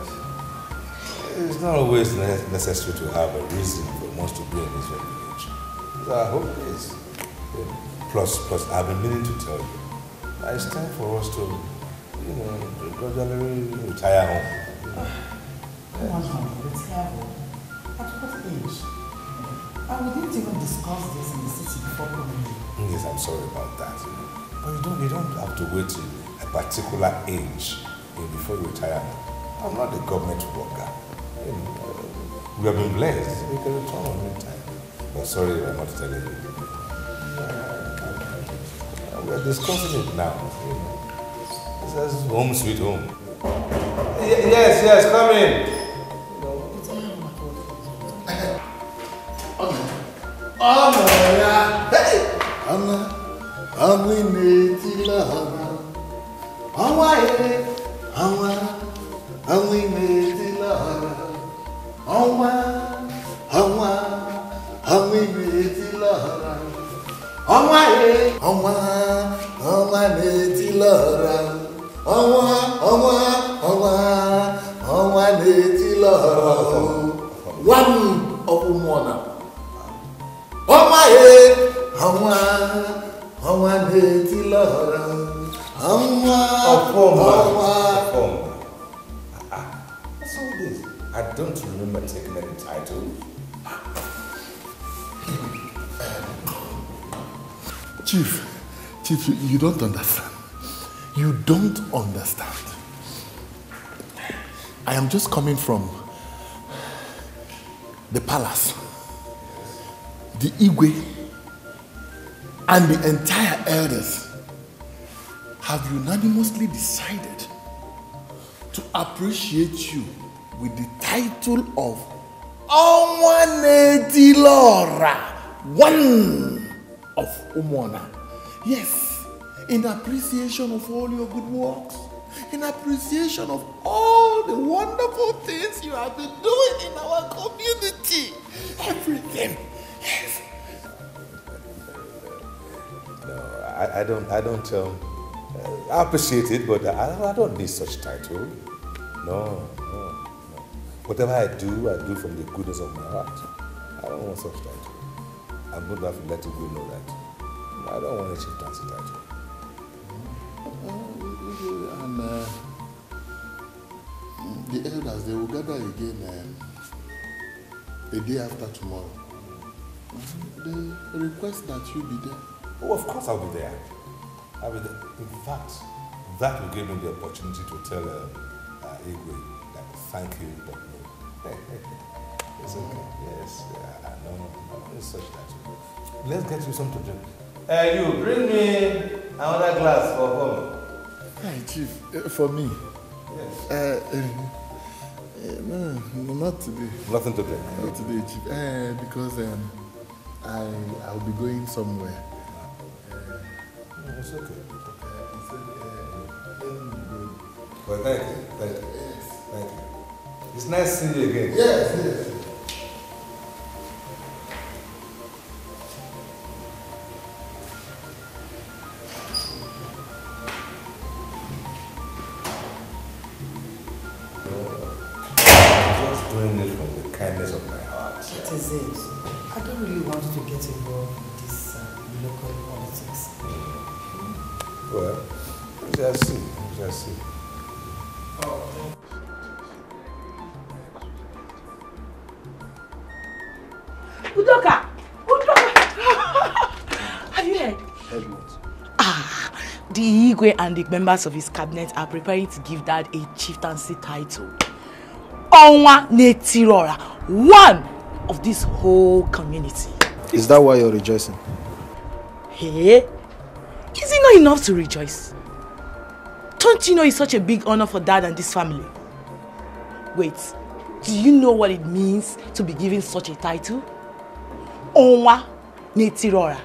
[SPEAKER 2] it's not always necessary to have a reason for us to be in this village. So I hope it is. Plus, I've been meaning to tell you that it's time for us to, gradually retire home.
[SPEAKER 8] Come on, retire home? At what age? And we didn't even discuss this in the city before coming here.
[SPEAKER 2] Yes, I'm sorry about that. But you don't have to wait till a particular age before you retire. I'm not a government worker. We have been blessed. We can return on any time. But sorry, I'm not telling you. We are discussing it now. This is home sweet home. Yes, come in.
[SPEAKER 5] One of Umuona.
[SPEAKER 2] What's all this? I don't remember taking any title.
[SPEAKER 5] Chief, you don't understand. You don't understand. I am just coming from the palace. The Igwe and the entire elders have unanimously decided to appreciate you with the title of Onwanedilora, one of Umuona. Yes, in appreciation of all your good works, in appreciation of all the wonderful things you have been doing in our community. Everything. Yes.
[SPEAKER 2] No, I don't I appreciate it, but I don't need such title. No. Whatever I do from the goodness of my heart. I don't want such title. I'm going to have to let you know that. I don't want a chieftaincy title.
[SPEAKER 5] And the elders, they will gather again the day after tomorrow. They request that you be there.
[SPEAKER 2] Oh, of course I'll be there. I'll be there. In fact, that will give me the opportunity to tell Igwe that thank you, but no. It's okay. Yes. No, it's such that. Let's get you something to drink. You bring me another glass for home.
[SPEAKER 5] Hey, Chief, for me? Yes. No, not today.
[SPEAKER 2] Nothing to drink?
[SPEAKER 5] Not today, Chief. Because I'll be going somewhere.
[SPEAKER 2] It's okay. Well, thank you. Yes. Thank you. It's nice seeing you again.
[SPEAKER 5] Yes.
[SPEAKER 2] Doing it from the kindness of my heart.
[SPEAKER 8] That is it. I don't really want you to get involved with this local politics.
[SPEAKER 2] Well, we shall see.
[SPEAKER 8] Udoka! Have you heard?
[SPEAKER 2] Heard what?
[SPEAKER 8] The Igwe and the members of his cabinet are preparing to give Dad a chieftaincy title. Onwanetirora, one of this whole community.
[SPEAKER 13] Is that why you're rejoicing?
[SPEAKER 8] Hey, is it not enough to rejoice? Don't you know it's such a big honor for Dad and this family? Wait, do you know what it means to be given such a title? Onwanetirora,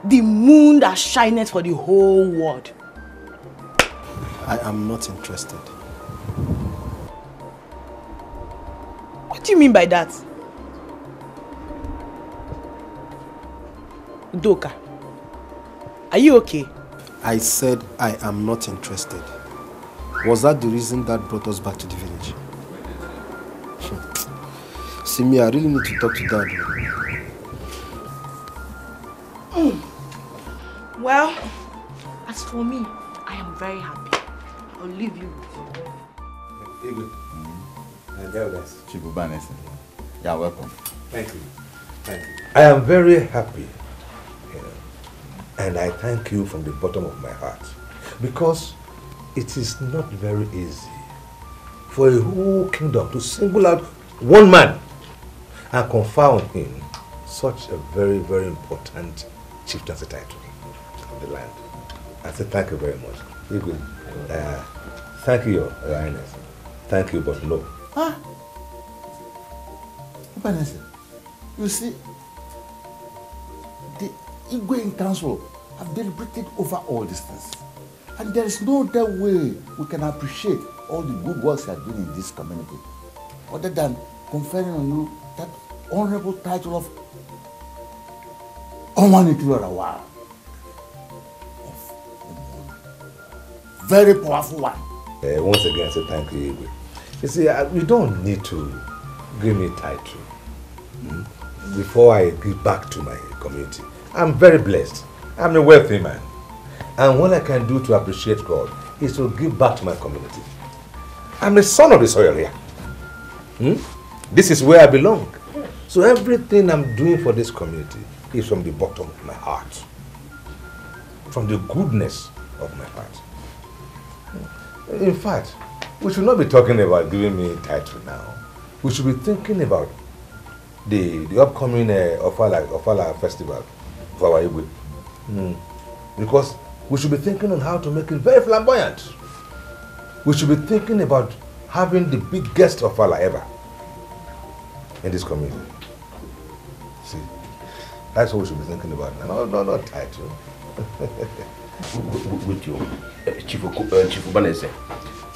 [SPEAKER 8] the moon that shineth for the whole world.
[SPEAKER 13] I am not interested.
[SPEAKER 8] What do you mean by that? Doka, are you okay?
[SPEAKER 13] I said I am not interested. Was that the reason that brought us back to the village? See me, I really need to talk to Dad.
[SPEAKER 8] Well, as for me, I am very happy. I'll leave you with your work.
[SPEAKER 12] You are welcome.
[SPEAKER 2] Thank you. I am very happy. And I thank you from the bottom of my heart. Because it is not very easy for a whole kingdom to single out one man and confer on him such a very, very important chieftaincy title of the land. I say thank you very much. Igwe, thank you, Your Highness. Thank you, but no.
[SPEAKER 11] You see, the Igwe in council have deliberated over all these things. And there is no other way we can appreciate all the good works you are doing in this community other than conferring on you that honorable title of Onwanetirora. Very powerful one.
[SPEAKER 2] Once again, I say thank you, Igwe. You see, you don't need to give me a title before I give back to my community. I'm very blessed. I'm a wealthy man. And what I can do to appreciate God is to give back to my community. I'm the son of the soil here. This is where I belong. So everything I'm doing for this community is from the bottom of my heart. From the goodness of my heart. In fact, we should not be talking about giving me a title now. We should be thinking about the upcoming Ofala festival for our Ugbo. Because we should be thinking on how to make it very flamboyant. We should be thinking about having the biggest Ofala ever in this community. See, that's what we should be thinking about. No, not title.
[SPEAKER 4] With you, Chief Ubanese,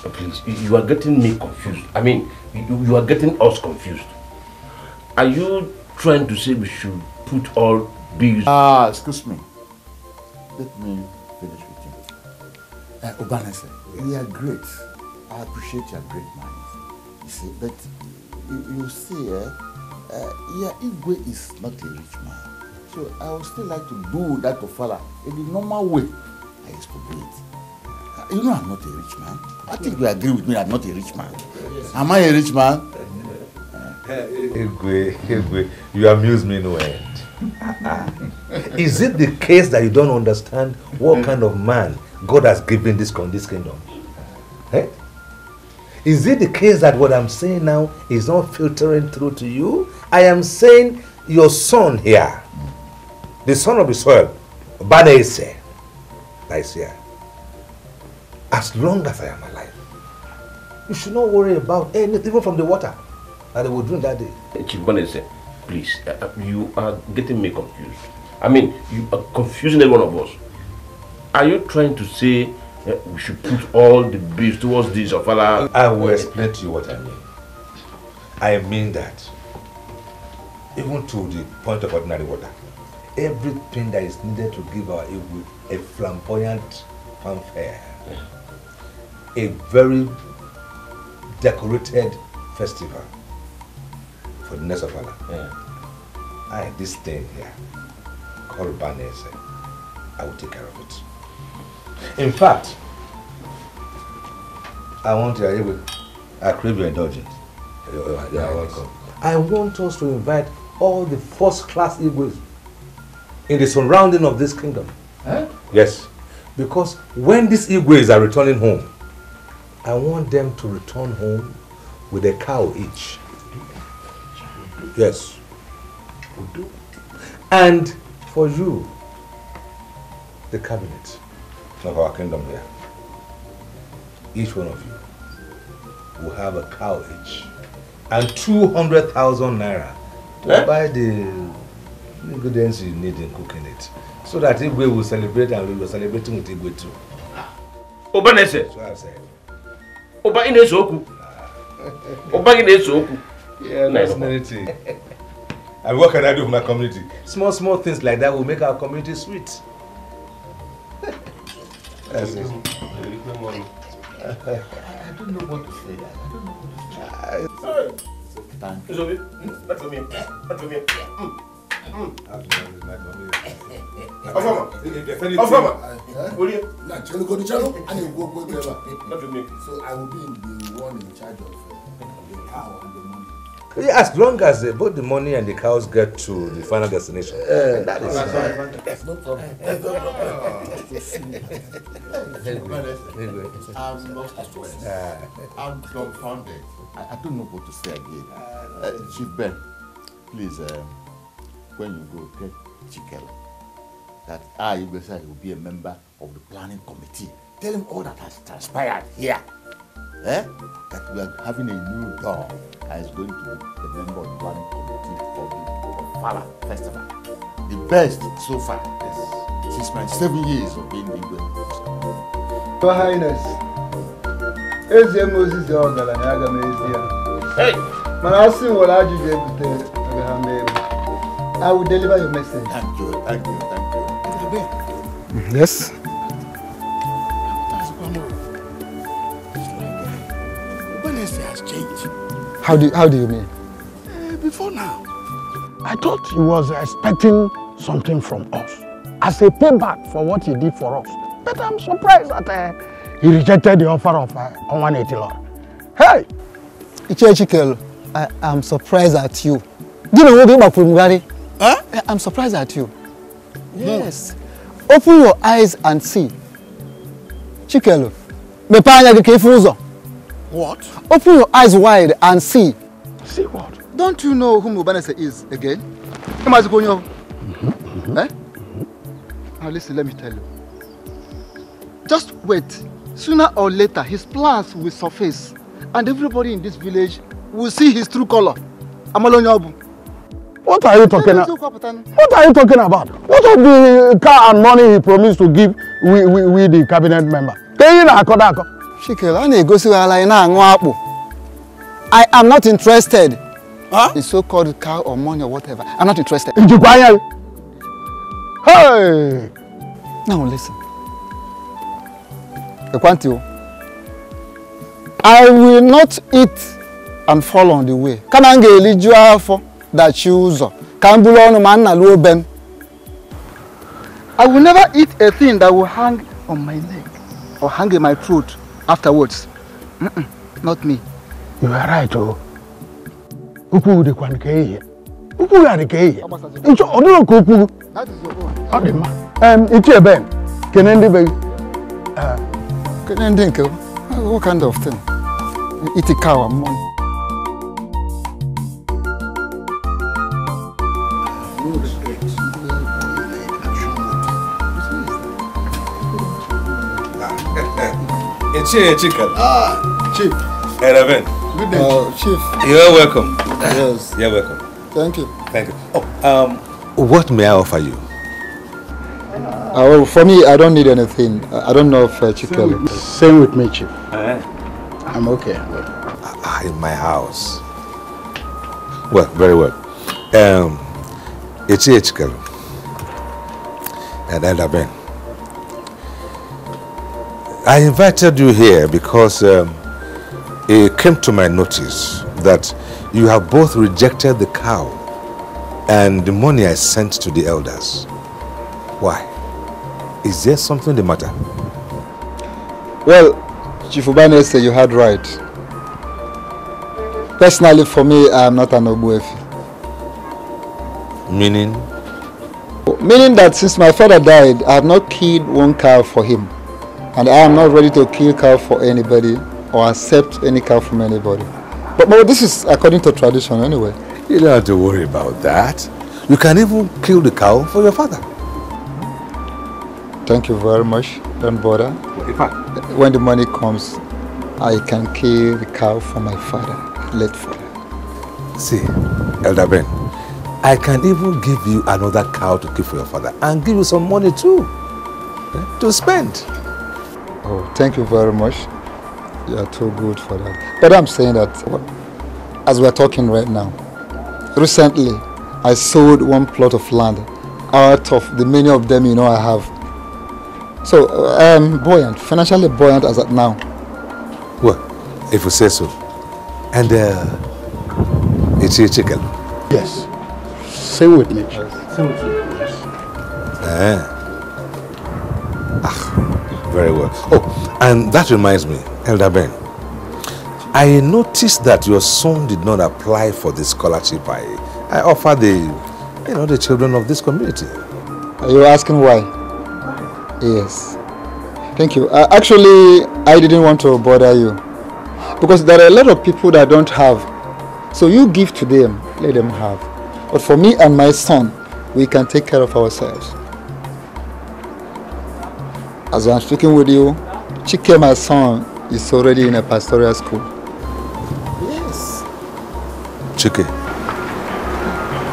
[SPEAKER 4] please, you are getting me confused. I mean, you are getting us confused. Are you trying to say we should put all bills?
[SPEAKER 11] Excuse me. Let me finish with you. Ubanese, you are great. I appreciate your great minds. You see, but you see, Ugbo is not a rich man. So I would still like to do that to Ofala in the normal way I used to do it. You know I'm not a rich man. I think you agree with me I'm not a rich man. Am I a rich man?
[SPEAKER 2] Ugbo, you amuse me no end. Is it the case that you don't understand what kind of man God has given this kingdom? Eh? Is it the case that what I'm saying now is not filtering through to you? I am saying your son here, the son of the soil, Banese, is here. As long as I am alive, you should not worry about anything, even from the water that they will drink that day.
[SPEAKER 4] Chief Banese, please, you are getting me confused. I mean, you are confusing every one of us. Are you trying to say we should put all the bills towards this Ofala?
[SPEAKER 2] I will explain to you what I mean. I mean that even to the point of ordinary water, everything that is needed to give our Ugbo a flamboyant fanfare, a very decorated festival for the next Ofala. This thing here called Banese, I will take care of it. In fact, I want to, I crave your indulgence. You're welcome. I want us to invite all the first-class Igbos in the surrounding of this kingdom. Huh? Yes. Because when these Igbos are returning home, I want them to return home with a cow each. Yes. And for you, the cabinet of our kingdom here, each one of you will have a cow each and 200,000 naira to buy the ingredients you need in cooking it, so that Ugbo will celebrate and we will celebrating with Ugbo too.
[SPEAKER 4] Obanese.
[SPEAKER 2] That's what I said.
[SPEAKER 4] Oba inesoku. Oba inesoku.
[SPEAKER 2] Yeah, personality. And what can I do for my community? Small things like that will make our community sweet. That's it.
[SPEAKER 11] I don't know what to say. I don't know what to say. Thank you. So I will be the one in charge of the cow and the money.
[SPEAKER 2] Yeah, as long as both the money and the cows get to the final destination. That is fine.
[SPEAKER 11] That's no problem. I'm lost as well. I'm confounded. I don't know what to say again. Chief Ben, please, when you go, get Chikelo that Ibeanusi will be a member of the planning committee. Tell him all that has transpired here. That we are having a new dog that is going to be the member of the planning committee for the Ofala festival. The best so far. Yes. Since my 7 years of being in Ugbo.
[SPEAKER 3] Your Highness, Eze Moses the Ogalanya Agamezia. Hey! Manasi Walaji I will deliver your message.
[SPEAKER 11] Thank you.
[SPEAKER 3] Yes.
[SPEAKER 10] Has changed.
[SPEAKER 3] How do you mean?
[SPEAKER 10] Before now, I thought he was expecting something from us as a payback for what he did for us. But I'm surprised that he rejected the offer of 180 Lord. Hey!
[SPEAKER 3] Ichechikelo, I am surprised at you. Huh? I'm surprised at you. Yes. No. Open your eyes and see. Chikelo.
[SPEAKER 5] What?
[SPEAKER 3] Open your eyes wide and see.
[SPEAKER 10] See what?
[SPEAKER 3] Don't you know who Mubanese is again? Eh? Now listen, let me tell you. Just wait. Sooner or later, his plans will surface. And everybody in this village will see his true color.
[SPEAKER 10] What are you talking about? What are you talking about? What of the car and money he promised to give with the cabinet member?
[SPEAKER 3] I am not interested in so-called car or money or whatever. I'm not interested.
[SPEAKER 10] Hey!
[SPEAKER 3] Now listen. I will not eat and fall on the way. I will never eat a thing that will hang on my leg or hang in my throat afterwards. Not me.
[SPEAKER 10] You are right, oh. That is your own. What kind of thing? Eat a cow and money.
[SPEAKER 2] It's here, chicken.
[SPEAKER 3] Chief.
[SPEAKER 2] Hey, Raven.
[SPEAKER 3] Good day. Chief.
[SPEAKER 2] You're welcome.
[SPEAKER 3] Yes.
[SPEAKER 2] You're welcome.
[SPEAKER 3] Thank you.
[SPEAKER 2] Thank you. Oh, what may I offer you?
[SPEAKER 3] Well, for me, I don't need anything. I don't know if Chikel.
[SPEAKER 10] Same with me, Chief. I'm okay.
[SPEAKER 2] In my house. Well, very well. It's here, Chikel. And Elder Ben. I invited you here because it came to my notice that you have both rejected the cow and the money I sent to the elders. Why? Is there something the matter?
[SPEAKER 3] Well, Chief Ubane said you had right. Personally, for me, I am not an Ogbuefi.
[SPEAKER 2] Meaning?
[SPEAKER 3] Meaning that since my father died, I have not killed one cow for him. And I am not ready to kill cow for anybody or accept any cow from anybody. But this is according to tradition anyway.
[SPEAKER 2] You don't have to worry about that. You can even kill the cow for your father.
[SPEAKER 3] Thank you very much. Don't bother. When the money comes, I can kill the cow for my father, late father.
[SPEAKER 2] See, Elder Ben, I can even give you another cow to kill for your father and give you some money too, to spend.
[SPEAKER 3] Oh, thank you very much. You are too good for that. But I'm saying that, as we're talking right now, recently I sold one plot of land out of the many of them I have. So I am buoyant, financially buoyant as at now.
[SPEAKER 2] Well, if you say so. And it's your chicken.
[SPEAKER 10] Yes. Same with me. Same with me. Yes.
[SPEAKER 2] Very well. Oh, and that reminds me, Elder Ben. I noticed that your son did not apply for the scholarship I offer the children of this community.
[SPEAKER 3] Are you asking why? Yes. Thank you. Actually, I didn't want to bother you. Because there are a lot of people that don't have. So you give to them, let them have. But for me and my son, we can take care of ourselves. As I'm speaking with you, Chike, my son, is already in a pastoral school.
[SPEAKER 2] Yes. Chike,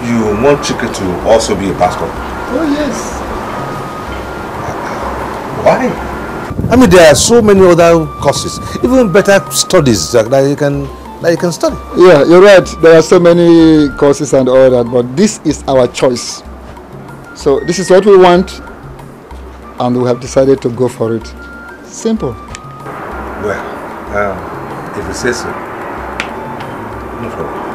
[SPEAKER 2] you want Chike to also be a pastor?
[SPEAKER 3] Oh, yes.
[SPEAKER 2] Why? I mean, there are so many other courses, even better studies that you can study.
[SPEAKER 3] Yeah, you're right. There are so many courses and all that, but this is our choice. So this is what we want, and we have decided to go for it. Simple.
[SPEAKER 2] Well, if you say so, no problem.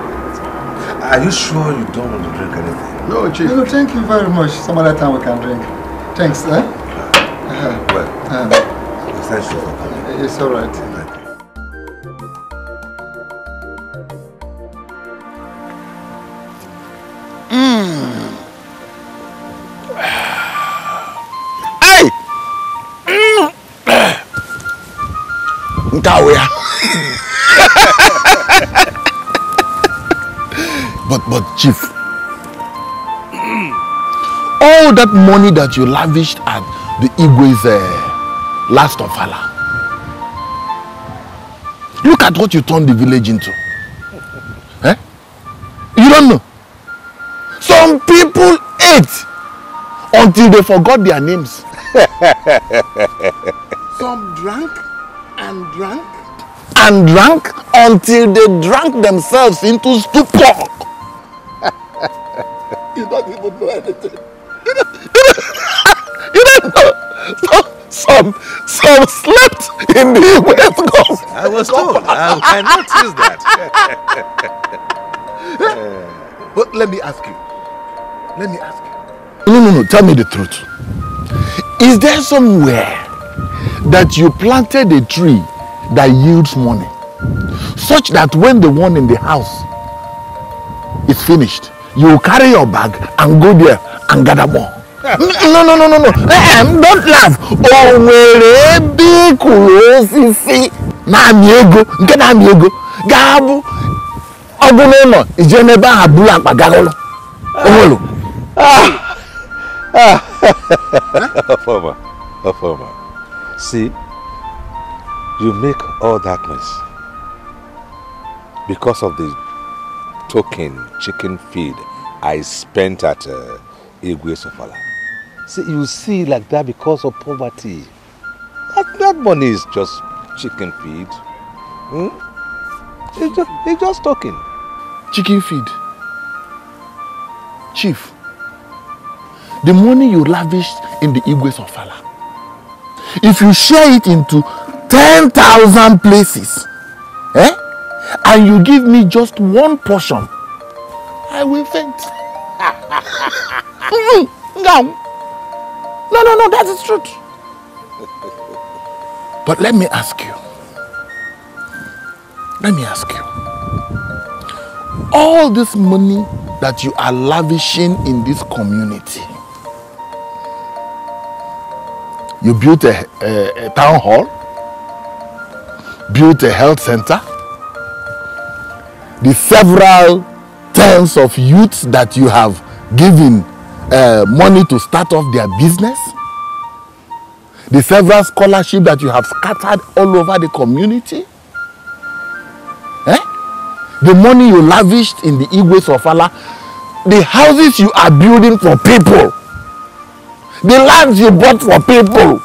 [SPEAKER 2] Are you sure you don't want to drink anything?
[SPEAKER 3] No, Chief. No, thank you very much. Some other time we can drink. Thanks, eh?
[SPEAKER 2] Well, thank you for coming.
[SPEAKER 3] It's all right.
[SPEAKER 5] Nkawea. But Chief, all that money that you lavished at the Igwe's last Ofala, look at what you turned the village into. Eh? You don't know. Some people ate until they forgot their names. Some drank and drank and drank until they drank themselves into stupor. You don't even know anything. You don't know. Some slept in the West Coast.
[SPEAKER 2] I was told. I noticed that.
[SPEAKER 5] But let me ask you. No. Tell me the truth. Is there somewhere that you planted a tree that yields money, such that when the one in the house is finished, you will carry your bag and go there and gather more? No. Don't laugh. Oh, where big osisi na miego, nke na miego. Gabu. Ogunono ijeneba abula pagagolo. Owolo.
[SPEAKER 2] Former. See, you make all that noise because of the token chicken feed I spent at Igwe's Ofala. See, you see like that because of poverty. That money is just chicken feed. It's just talking.
[SPEAKER 5] Chicken feed. Chief, the money you lavished in the Igwe's Ofala, if you share it into 10,000 places, and you give me just one portion, I will faint. No, that is truth. But let me ask you. All this money that you are lavishing in this community, you built a town hall, built a health center, the several tens of youths that you have given money to start off their business, the several scholarships that you have scattered all over the community, the money you lavished in the Igwe's Ofala, the houses you are building for people, the lands you bought for people.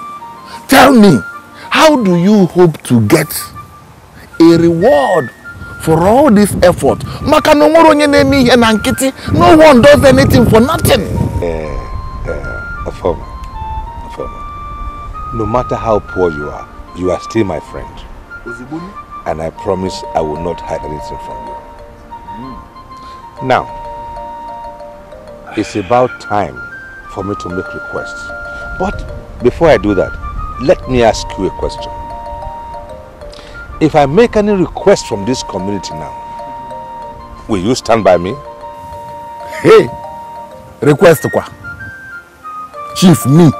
[SPEAKER 5] Tell me, how do you hope to get a reward for all this effort? No one does anything for nothing.
[SPEAKER 2] Afoma. No matter how poor you are still my friend. And I promise I will not hide anything from you. Now, it's about time for me to make requests. But before I do that, let me ask you a question. If I make any request from this community now, will you stand by me?
[SPEAKER 5] Hey, request kwa? Chief, me,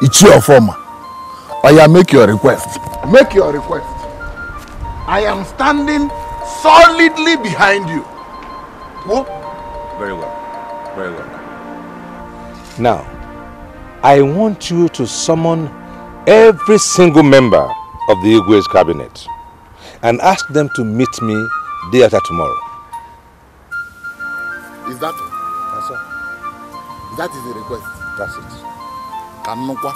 [SPEAKER 5] it's your former. Oya, make your request. Make your request. I am standing solidly behind you. What?
[SPEAKER 2] Very well. Now, I want you to summon every single member of the Igwe's cabinet and ask them to meet me day after tomorrow.
[SPEAKER 5] Is that all?
[SPEAKER 2] That's all.
[SPEAKER 5] That is the request.
[SPEAKER 2] That's it.
[SPEAKER 5] Kanukwa.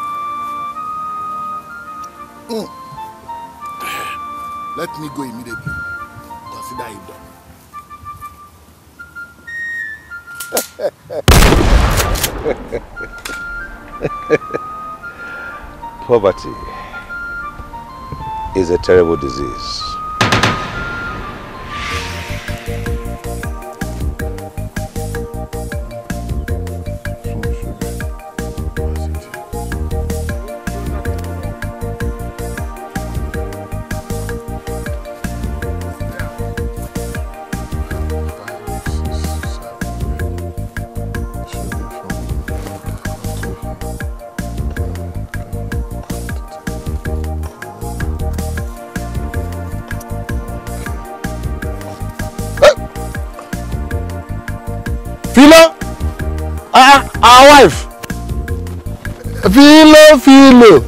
[SPEAKER 5] Let me go immediately. Consider it done.
[SPEAKER 2] Poverty is a terrible disease.
[SPEAKER 5] Our wife. Philo. Philo.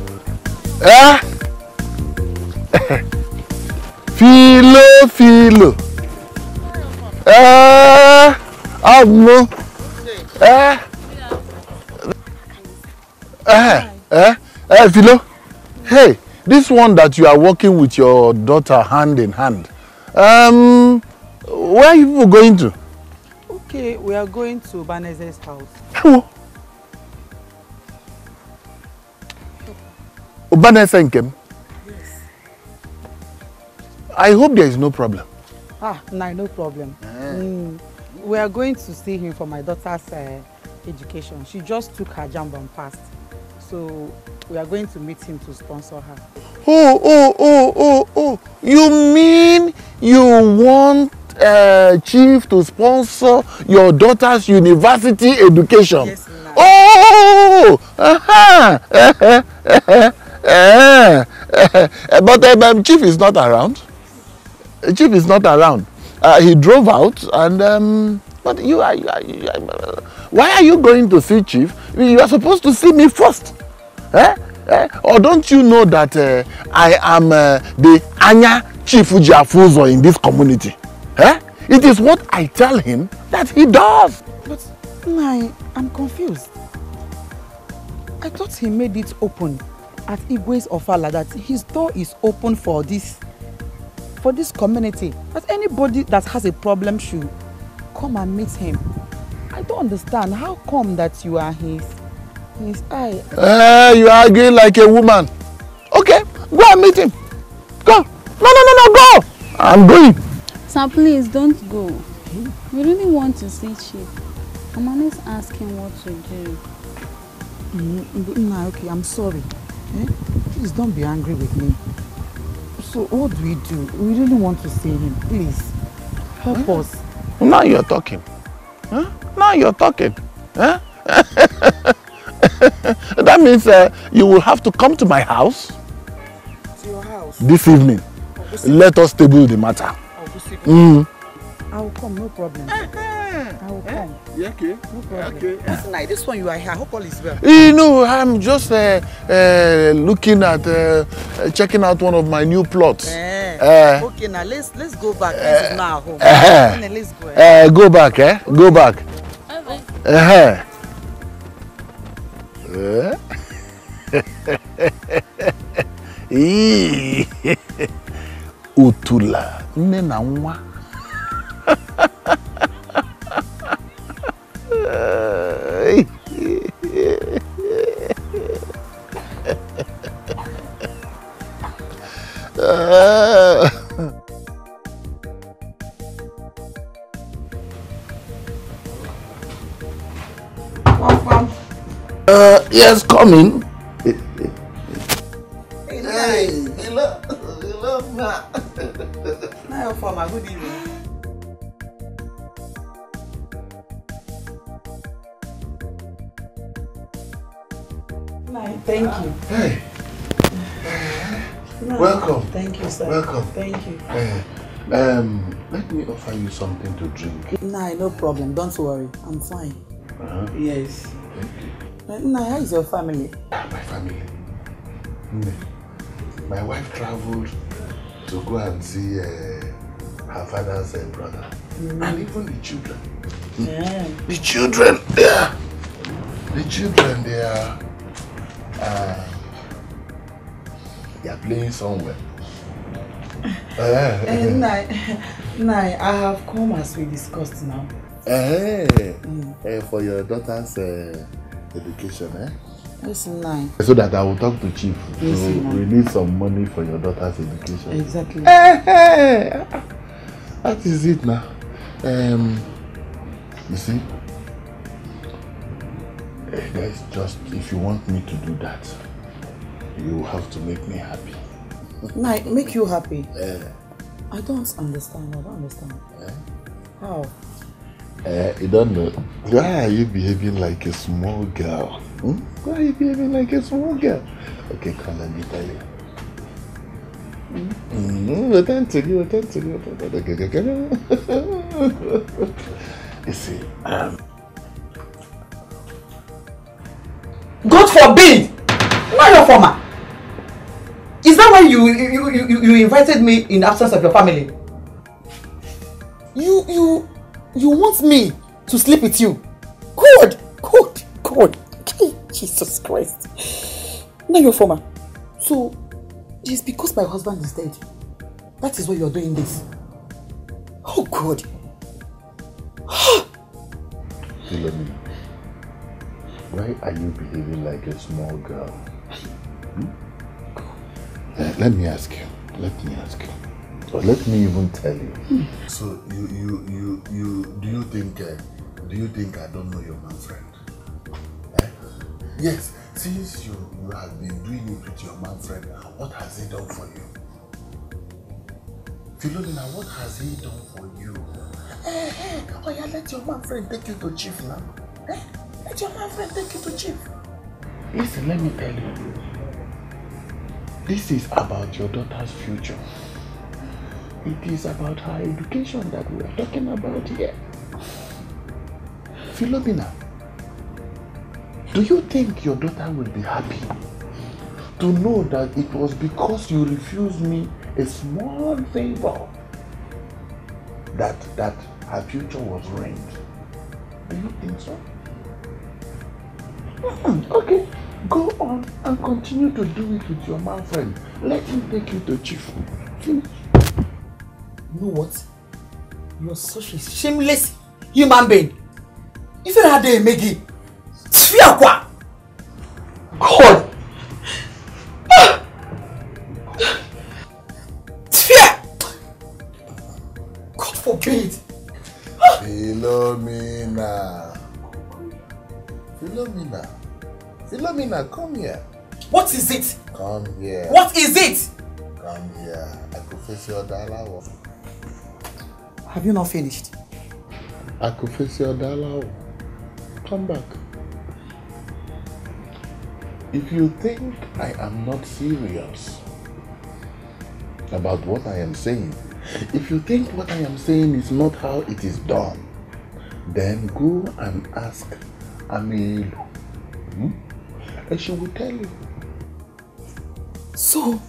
[SPEAKER 5] Philo. Hey, this one that you are working with your daughter hand in hand. Where are you going to?
[SPEAKER 14] Okay, we are going to Baneze's house.
[SPEAKER 5] Baneze Nkem? Yes. I hope there is no problem.
[SPEAKER 14] No problem. We are going to see him for my daughter's education. She just took her JAMB and passed. So we are going to meet him to sponsor her.
[SPEAKER 5] Oh. You mean you want Chief to sponsor your daughter's university education?
[SPEAKER 14] Yes, ma'am.
[SPEAKER 5] But Chief is not around. Chief is not around. He drove out and but why are you going to see Chief? You are supposed to see me first. Or don't you know that I am the Anya Chief Ujiafuzo in this community? It is what I tell him that he does.
[SPEAKER 14] But I'm confused. I thought he made it open at Igwe's Ofala that his door is open for this community. That anybody that has a problem should come and meet him. I don't understand. How come that you are his eye?
[SPEAKER 5] You are arguing like a woman. Okay, go and meet him. Go. No, go. I'm going.
[SPEAKER 15] Sir, please don't go. We really want to see Chief. I'm always asking what to do.
[SPEAKER 14] Okay, I'm sorry. Please don't be angry with me. So what do? We really want to see him. Please, help us.
[SPEAKER 5] Now you're talking. Now you're talking. That means you will have to come to my house.
[SPEAKER 14] To your house?
[SPEAKER 5] This evening. Let us table the matter.
[SPEAKER 14] I will come, no problem. I will come.
[SPEAKER 5] Yeah, okay.
[SPEAKER 14] No problem. Okay. Tonight, this one you are here. I hope all is well.
[SPEAKER 5] I'm just looking at, checking out one of my new plots.
[SPEAKER 14] Okay, now let's go back. This is now home. Let's go.
[SPEAKER 5] Go back, Go back. Utula, nena nwa. Yes, coming.
[SPEAKER 14] Hello, ma. Now, Farmer, good evening. Thank you.
[SPEAKER 5] Hey. Welcome.
[SPEAKER 14] Thank you, sir.
[SPEAKER 5] Welcome.
[SPEAKER 14] Thank you.
[SPEAKER 5] Let me offer you something to drink.
[SPEAKER 14] No problem. Don't worry. I'm fine. Yes.
[SPEAKER 5] Thank you.
[SPEAKER 14] How is your family?
[SPEAKER 5] My family. My wife traveled to go and see her father's brother. And even the children. The children, they are playing somewhere.
[SPEAKER 14] I have come as we discussed now.
[SPEAKER 5] For your daughter's education,
[SPEAKER 14] Yes, nice.
[SPEAKER 5] So that I will talk to Chief. Yes, so we need some money for your daughter's education.
[SPEAKER 14] Exactly.
[SPEAKER 5] That is it now. You see, guys, just if you want me to do that, you have to make me happy.
[SPEAKER 14] Make you happy? I don't understand. How?
[SPEAKER 5] You don't know. Why are you behaving like a small girl? Why are you behaving like a small girl? Okay, come and be telling. Attend to you. You see,
[SPEAKER 14] forbid! Not your former. Is that why you invited me in absence of your family? You want me to sleep with you? God. Jesus Christ. Not your former. So, it's because my husband is dead. That is why you're doing this. Oh God.
[SPEAKER 5] Philomena, why are you behaving like a small girl? Let me ask you. Or let me even tell you. So do you think I don't know your man friend? Yes, since you have been doing it with your man friend, what has he done for you? Philomena, what has he done for you? Oh yeah, let your man friend take you to chief now. Let your man friend take you to chief. Listen, let me tell you. This is about your daughter's future. It is about her education that we are talking about here. Philomena, do you think your daughter will be happy to know that it was because you refused me a small favor that her future was ruined? Do you think so? Okay, go on and continue to do it with your man friend. Let him take you to chief. Finish.
[SPEAKER 14] You know what? You're such a shameless human being. If you had a Meggie, sphere quoi? God! Sphere! God forbid!
[SPEAKER 5] Philomena, come here.
[SPEAKER 14] What is it?
[SPEAKER 5] Come here.
[SPEAKER 14] What is it?
[SPEAKER 5] Come here. I could face your dollar.
[SPEAKER 14] Have you not finished?
[SPEAKER 5] I could face your dollar. Come back. If you think I am not serious about what I am saying, if you think what I am saying is not how it is done, then go and ask Amilu. And she will tell you.
[SPEAKER 14] So,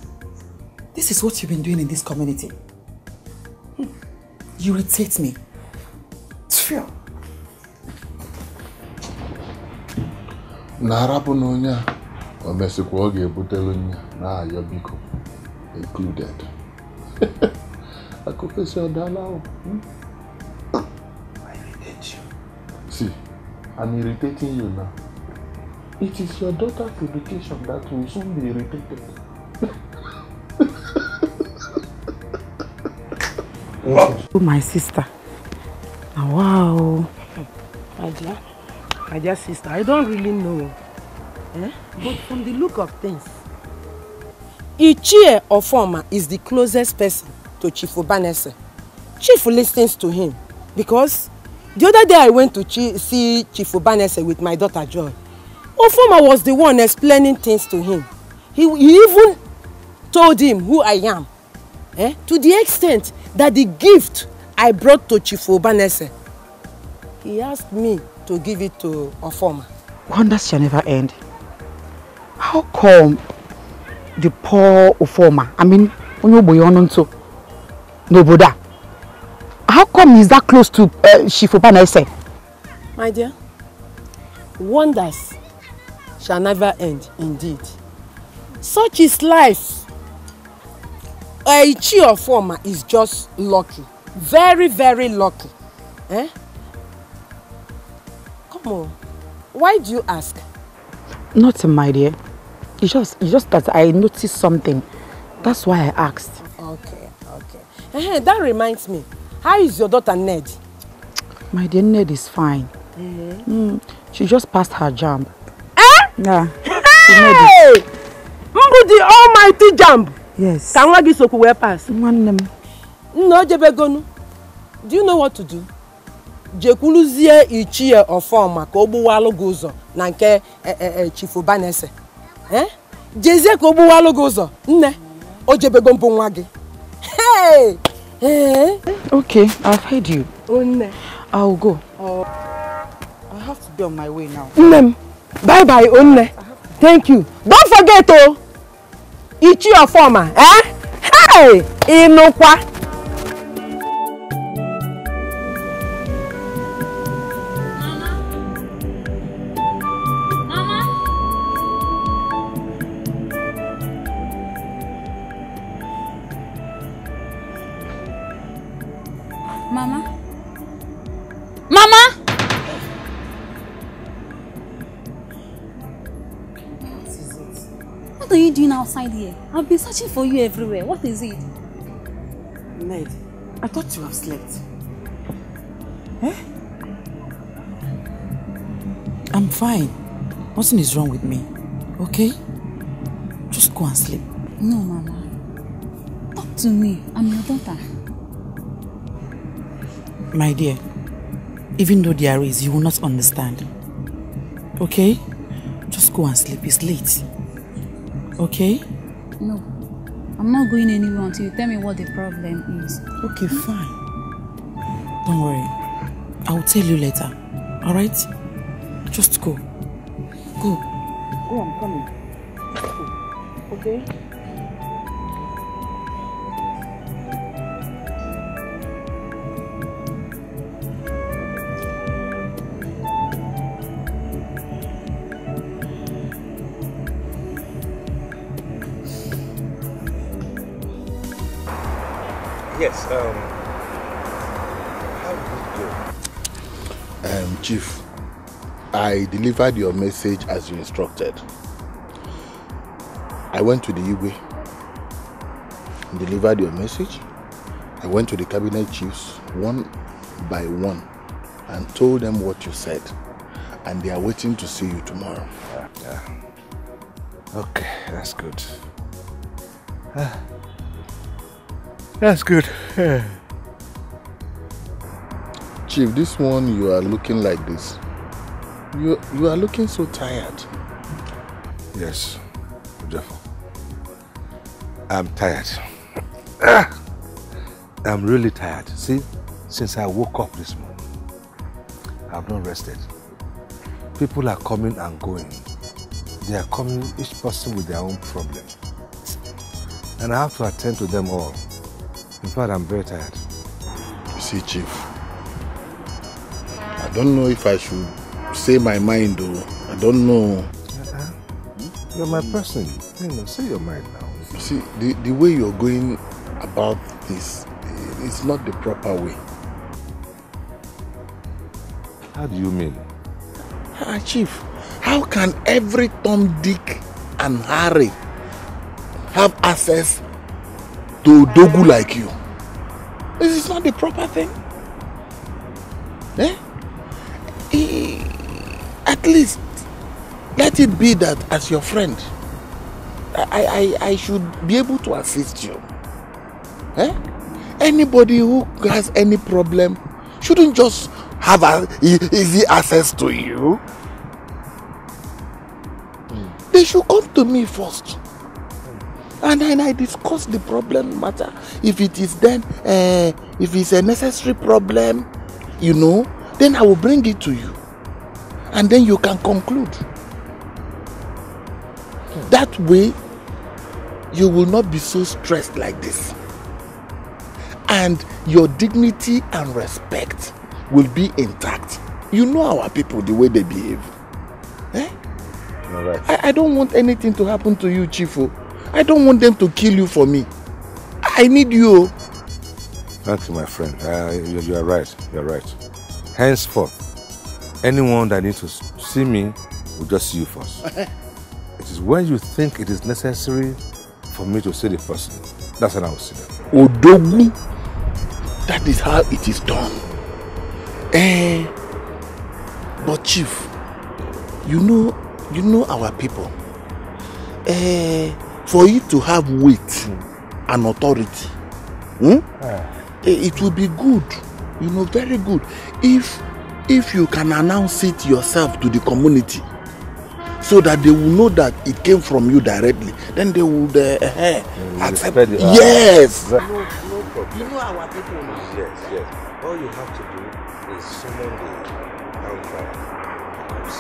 [SPEAKER 14] this is what you've been doing in this community. You irritate me. Sure.
[SPEAKER 5] Narapu nonya, omesikwa oge butelu nya na ayobiko included. I confess your dollar. I irritate you. See, I'm irritating you now. It is your daughter's education that will soon be irritated.
[SPEAKER 14] Oh, my sister. Wow.
[SPEAKER 8] My dear sister, I don't really know. But from the look of things, Ichie Ofoma is the closest person to Chief Obanese. Chief listens to him because the other day I went to see Chief Obanese with my daughter Joy. Ofoma was the one explaining things to him. He even told him who I am. To the extent that the gift I brought to Chief Obanese, he asked me to give it to Ofoma.
[SPEAKER 14] Wonders shall never end. How come the poor Ofoma, I mean, Noboda, how come he's that close to Chief Obanese?
[SPEAKER 8] My dear, wonders shall never end, indeed. Such is life. Ichie Ofoma is just lucky. Very, very lucky. Come on. Why do you ask?
[SPEAKER 14] Nothing, my dear. It's just that I noticed something. That's why I asked.
[SPEAKER 8] Okay. That reminds me. How is your daughter Ned?
[SPEAKER 14] My dear, Ned is fine. She just passed her jump. Yeah.
[SPEAKER 8] Hey! The almighty jump.
[SPEAKER 14] Yes.
[SPEAKER 8] Can we get where pass?
[SPEAKER 14] No,
[SPEAKER 8] do you know what to do? Jekuluzie Ichie Ofoma ka ogbuwalu guzo na nke Chief Obanese. Jezie ka ogbuwalu guzo nne ojebego mpu nwa gi. Hey!
[SPEAKER 14] Okay, I've heard you.
[SPEAKER 8] Nne.
[SPEAKER 14] I'll go. I have to be on my way now.
[SPEAKER 8] Nne. Bye bye, Onne. Thank you. Don't forget to eat your former. Eh? Hey! Inokwa.
[SPEAKER 15] Mama? Mama? What are you doing outside here? I've been searching for you everywhere. What is it?
[SPEAKER 14] Ned, I thought you have slept. Eh? I'm fine. Nothing is wrong with me. Okay? Just go and sleep.
[SPEAKER 15] No, Mama. Talk to me. I'm your daughter.
[SPEAKER 14] My dear, even though there is, you will not understand. Okay? Just go and sleep. It's late. Okay?
[SPEAKER 15] No. I'm not going anywhere until you tell me what the problem is.
[SPEAKER 14] Okay, fine. Don't worry. I will tell you later. Alright? Just go. Go. Go, I'm coming. Just go. Okay?
[SPEAKER 2] Yes, how did it go?
[SPEAKER 5] Chief, I delivered your message as you instructed. I went to the Ugbo, delivered your message. I went to the cabinet chiefs one by one and told them what you said. And they are waiting to see you tomorrow.
[SPEAKER 2] Yeah. Okay, that's good. That's good.
[SPEAKER 5] Chief, this one you are looking like this. You are looking so tired.
[SPEAKER 2] Yes, Jeff. I'm tired. I'm really tired. See, since I woke up this morning, I've not rested. People are coming and going. They are coming, each person with their own problem. And I have to attend to them all. In fact, I'm very tired.
[SPEAKER 5] You see, Chief, I don't know if I should say my mind though. I don't know.
[SPEAKER 2] You're my person. Say your mind now.
[SPEAKER 5] You see, the way you're going about this, it's not the proper way.
[SPEAKER 2] How do you mean?
[SPEAKER 5] Chief, how can every Tom, Dick and Harry have access to Dogu like you? This is not the proper thing. Eh? At least let it be that as your friend, I should be able to assist you. Eh? Anybody who has any problem shouldn't just have easy access to you. They should come to me first. And then I discuss the problem matter. If it is then, if it's a necessary problem, you know, then I will bring it to you. And then you can conclude. That way, you will not be so stressed like this. And your dignity and respect will be intact. You know our people, the way they behave. Eh?
[SPEAKER 2] All right.
[SPEAKER 5] I don't want anything to happen to you, Chifu. I don't want them to kill you for me. I need you.
[SPEAKER 2] Thank you, my friend. You are right. You are right. Henceforth, anyone that needs to see me will just see you first. It is when you think it is necessary for me to see the person, that's when I will see them.
[SPEAKER 5] Odogu, that is how it is done. But Chief, you know our people. For you to have weight and authority, it will be good, you know, very good, if you can announce it yourself to the community, so that they will know that it came from you directly. Then they would accept it. Yes.
[SPEAKER 2] No problem.
[SPEAKER 8] You know our people.
[SPEAKER 2] Yes. All you have to do is summon the campfire
[SPEAKER 5] comes.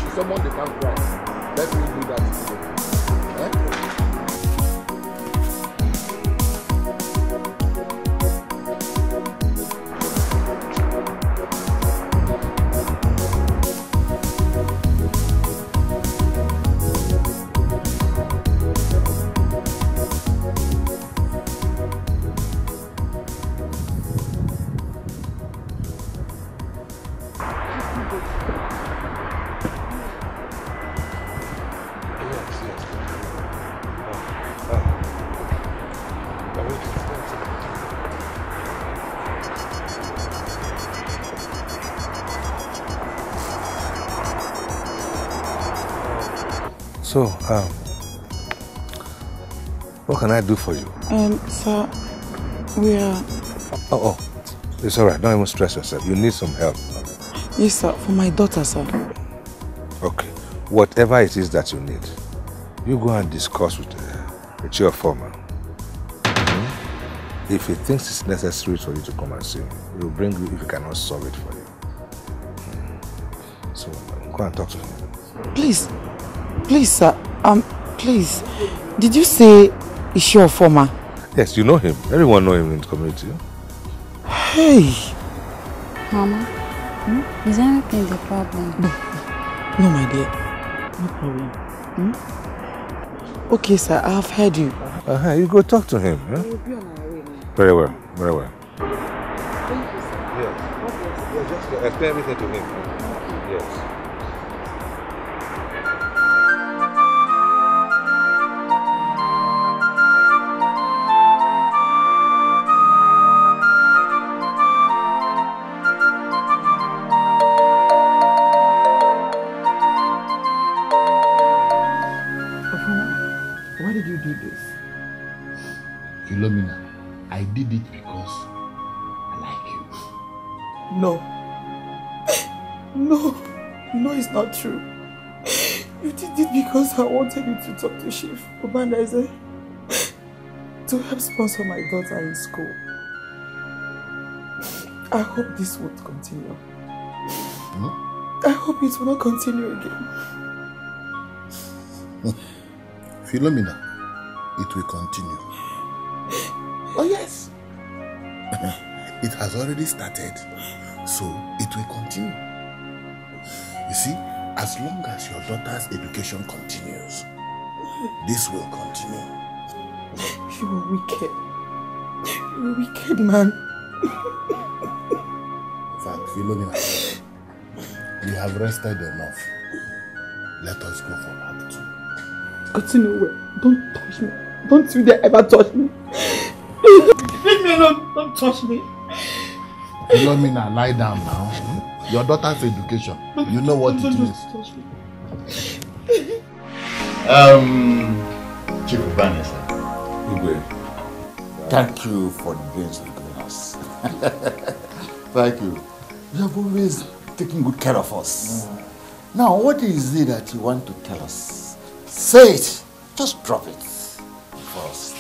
[SPEAKER 5] She summoned the camp price. Let me do that today.
[SPEAKER 2] So, what can I do for you?
[SPEAKER 14] Sir, we are...
[SPEAKER 2] Oh, it's alright. Don't even stress yourself. You need some help.
[SPEAKER 14] Yes, sir. For my daughter, sir.
[SPEAKER 2] Okay. Whatever it is that you need, you go and discuss with your foreman. If he thinks it's necessary for you to come and see him, he'll bring you if he cannot solve it for you. So, go and talk to him.
[SPEAKER 14] Please, sir. Please. Did you say is your former?
[SPEAKER 2] Yes, you know him. Everyone knows him in the community.
[SPEAKER 14] Hey.
[SPEAKER 15] Mama, is anything the problem?
[SPEAKER 14] No, my dear. No problem. Okay, sir. I have heard you.
[SPEAKER 2] You go talk to him.
[SPEAKER 14] I will be on my way now.
[SPEAKER 2] Very well. Very well.
[SPEAKER 14] Thank you, sir.
[SPEAKER 2] Yes, just explain everything to him. Yes.
[SPEAKER 14] Why did you do this?
[SPEAKER 5] Philomena, I did it because I like you.
[SPEAKER 14] No. No, it's not true. You did it because I wanted you to talk to Chief Obaneze to help sponsor my daughter in school. I hope this won't continue. I hope it will not continue again.
[SPEAKER 5] Philomena, it will continue.
[SPEAKER 14] Oh yes.
[SPEAKER 5] It has already started, so it will continue. You see, as long as your daughter's education continues, this will continue.
[SPEAKER 14] You are wicked. You're a wicked man.
[SPEAKER 5] In fact, Philomena, we have rested enough. Let us go for part 2.
[SPEAKER 14] Continue well. Don't touch me. Don't you dare ever touch me. Leave me alone. Don't touch me.
[SPEAKER 5] Philomena, lie down now. Your daughter's education. You know what it means.
[SPEAKER 11] Chief Ibeanusi.
[SPEAKER 2] Ugbo.
[SPEAKER 11] Thank you for the brains you've given us. Thank you. You have always taken good care of us. Now, what is it that you want to tell us? Say it. Just drop it for us.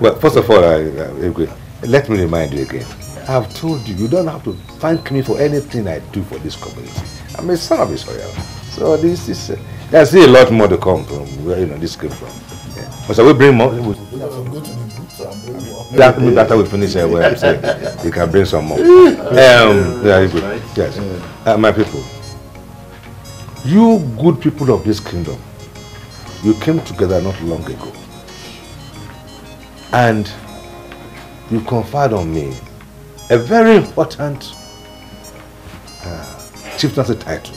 [SPEAKER 2] Well, first of all, let me remind you again. I've told you, you don't have to thank me for anything I do for this community. I'm a son of Israel. So this is, there's still a lot more to come from where this came from. Yeah. But shall we bring more? After we finish here, you can bring some more. Yes. My people, you good people of this kingdom, you came together not long ago. And you conferred on me a very important chieftaincy title.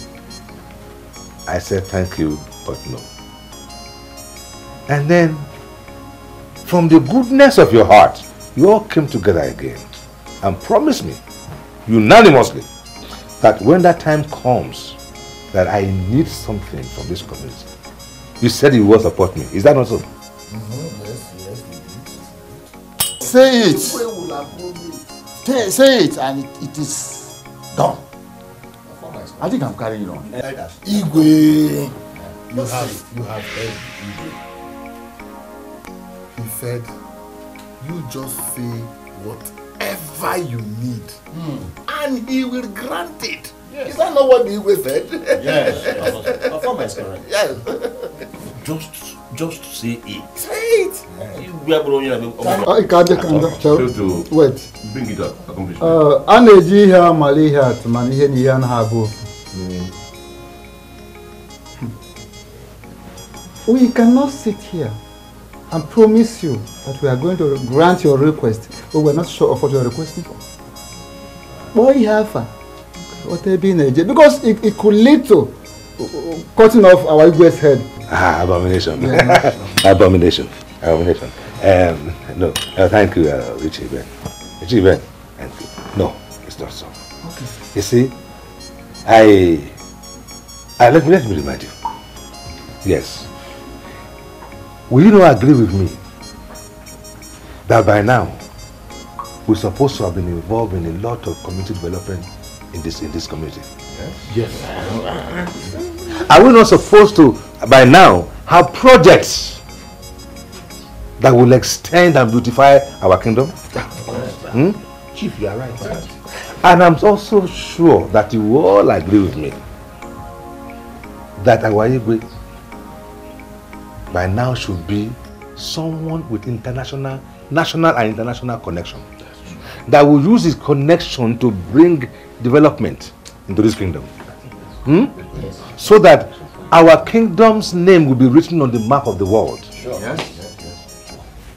[SPEAKER 2] I said thank you, but no. And then, from the goodness of your heart, you all came together again and promised me, unanimously, that when that time comes, that I need something from this community, you said you will support me. Is that not so?
[SPEAKER 11] Yes. Say it. Say it, and it is done. I think I'm carrying on.
[SPEAKER 5] Igwe, you have heard Igwe. He said, you just say whatever you need, and he will grant it. Yes. Is that not what the Igwe said?
[SPEAKER 4] Yes, Afama is correct.
[SPEAKER 5] Yes.
[SPEAKER 4] Just say it.
[SPEAKER 5] Say it.
[SPEAKER 4] We are going to
[SPEAKER 3] wait.
[SPEAKER 4] Bring it up.
[SPEAKER 3] ANMD here, Mali here, to money here, Nian Habo. We cannot sit here and promise you that we are going to grant your request, but we are not sure of what you are requesting for. Why have what they be because it could lead to cutting off our Igwe's head.
[SPEAKER 2] Abomination.
[SPEAKER 3] Yeah.
[SPEAKER 2] Abomination. No, thank you, Richie Ben. Richie Ben, thank you. No, it's not so.
[SPEAKER 3] Okay.
[SPEAKER 2] You see, let me remind you. Yes. Will you not agree with me that by now we're supposed to have been involved in a lot of community development in this community?
[SPEAKER 4] Yes.
[SPEAKER 2] Are we not supposed to, by now, have projects that will extend and beautify our kingdom?
[SPEAKER 5] Chief, you are right.
[SPEAKER 2] And I'm also sure that you all agree with me that our Igwe by now should be someone with national and international connection that will use his connection to bring development into this kingdom. So that our kingdom's name will be written on the map of the world.
[SPEAKER 5] Sure. Yes.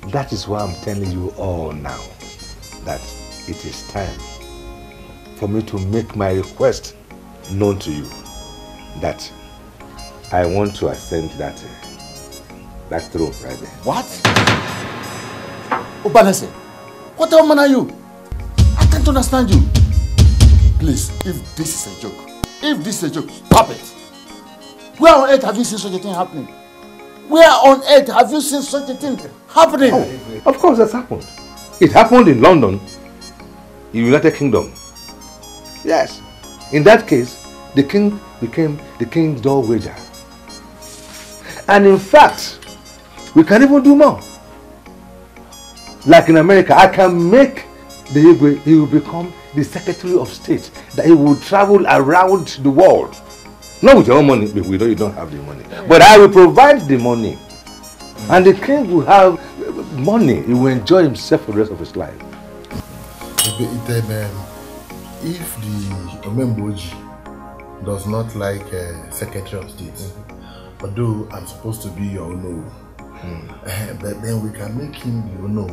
[SPEAKER 2] That is why I'm telling you all now that it is time for me to make my request known to you, that I want to ascend that throne right there.
[SPEAKER 5] What? Obanese, what man are you? I can't understand you. Please, if this is a joke, stop it. Where on earth have you seen such a thing happening? Where on earth have you seen such a thing happening?
[SPEAKER 2] Oh, of course that's happened. It happened in London, in United Kingdom. Yes. In that case, the king became the king's door wager. And in fact, we can even do more. Like in America, I can make the Igwe, he will become the Secretary of State, that he will travel around the world. Not with your own money, you don't have the money. But I will provide the money. And the king will have money. He will enjoy himself for the rest of his life.
[SPEAKER 5] If the Omemboji does not like Secretary of State, although I'm supposed to be your Ono, but then we can make him the Ono.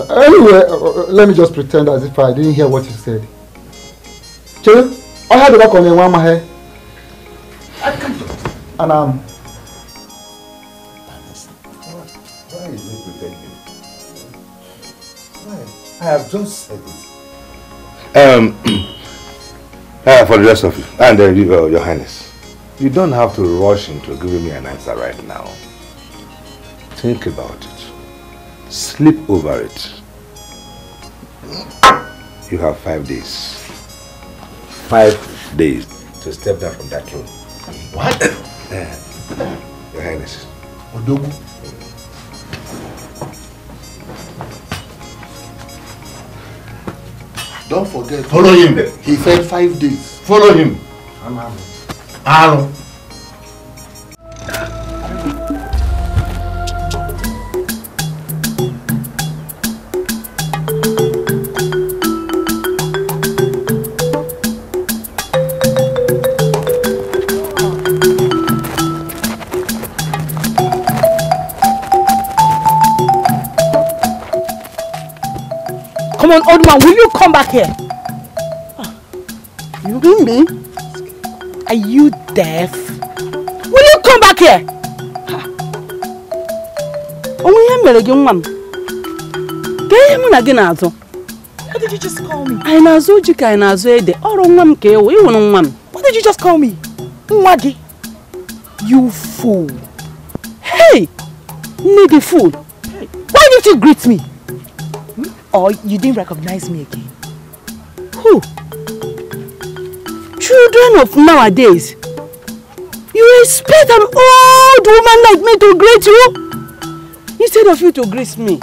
[SPEAKER 3] Anyway, let me just pretend as if I didn't hear what you said. Children, I had to work on one my hair. And
[SPEAKER 2] Why is he pretending? Why? I have just said it. For the rest of you, and your Highness, you don't have to rush into giving me an answer right now. Think about it. Sleep over it. You have 5 days. 5 days to step down from that throne.
[SPEAKER 5] What?
[SPEAKER 2] Your Highness.
[SPEAKER 5] Odogu. Don't forget.
[SPEAKER 4] Follow him.
[SPEAKER 5] He said 5 days.
[SPEAKER 4] Follow him. Aaron.
[SPEAKER 8] Come on, old man, will you come back here? You hear me? Are you deaf? Will you come back here? Oh, What did you just call me? What did you just call me? Nnaji. You fool. Hey! Needy fool. Why did you greet me? Or you didn't recognize me again? Who? Children of nowadays. You expect an old woman like me to greet you? Instead of you to greet me,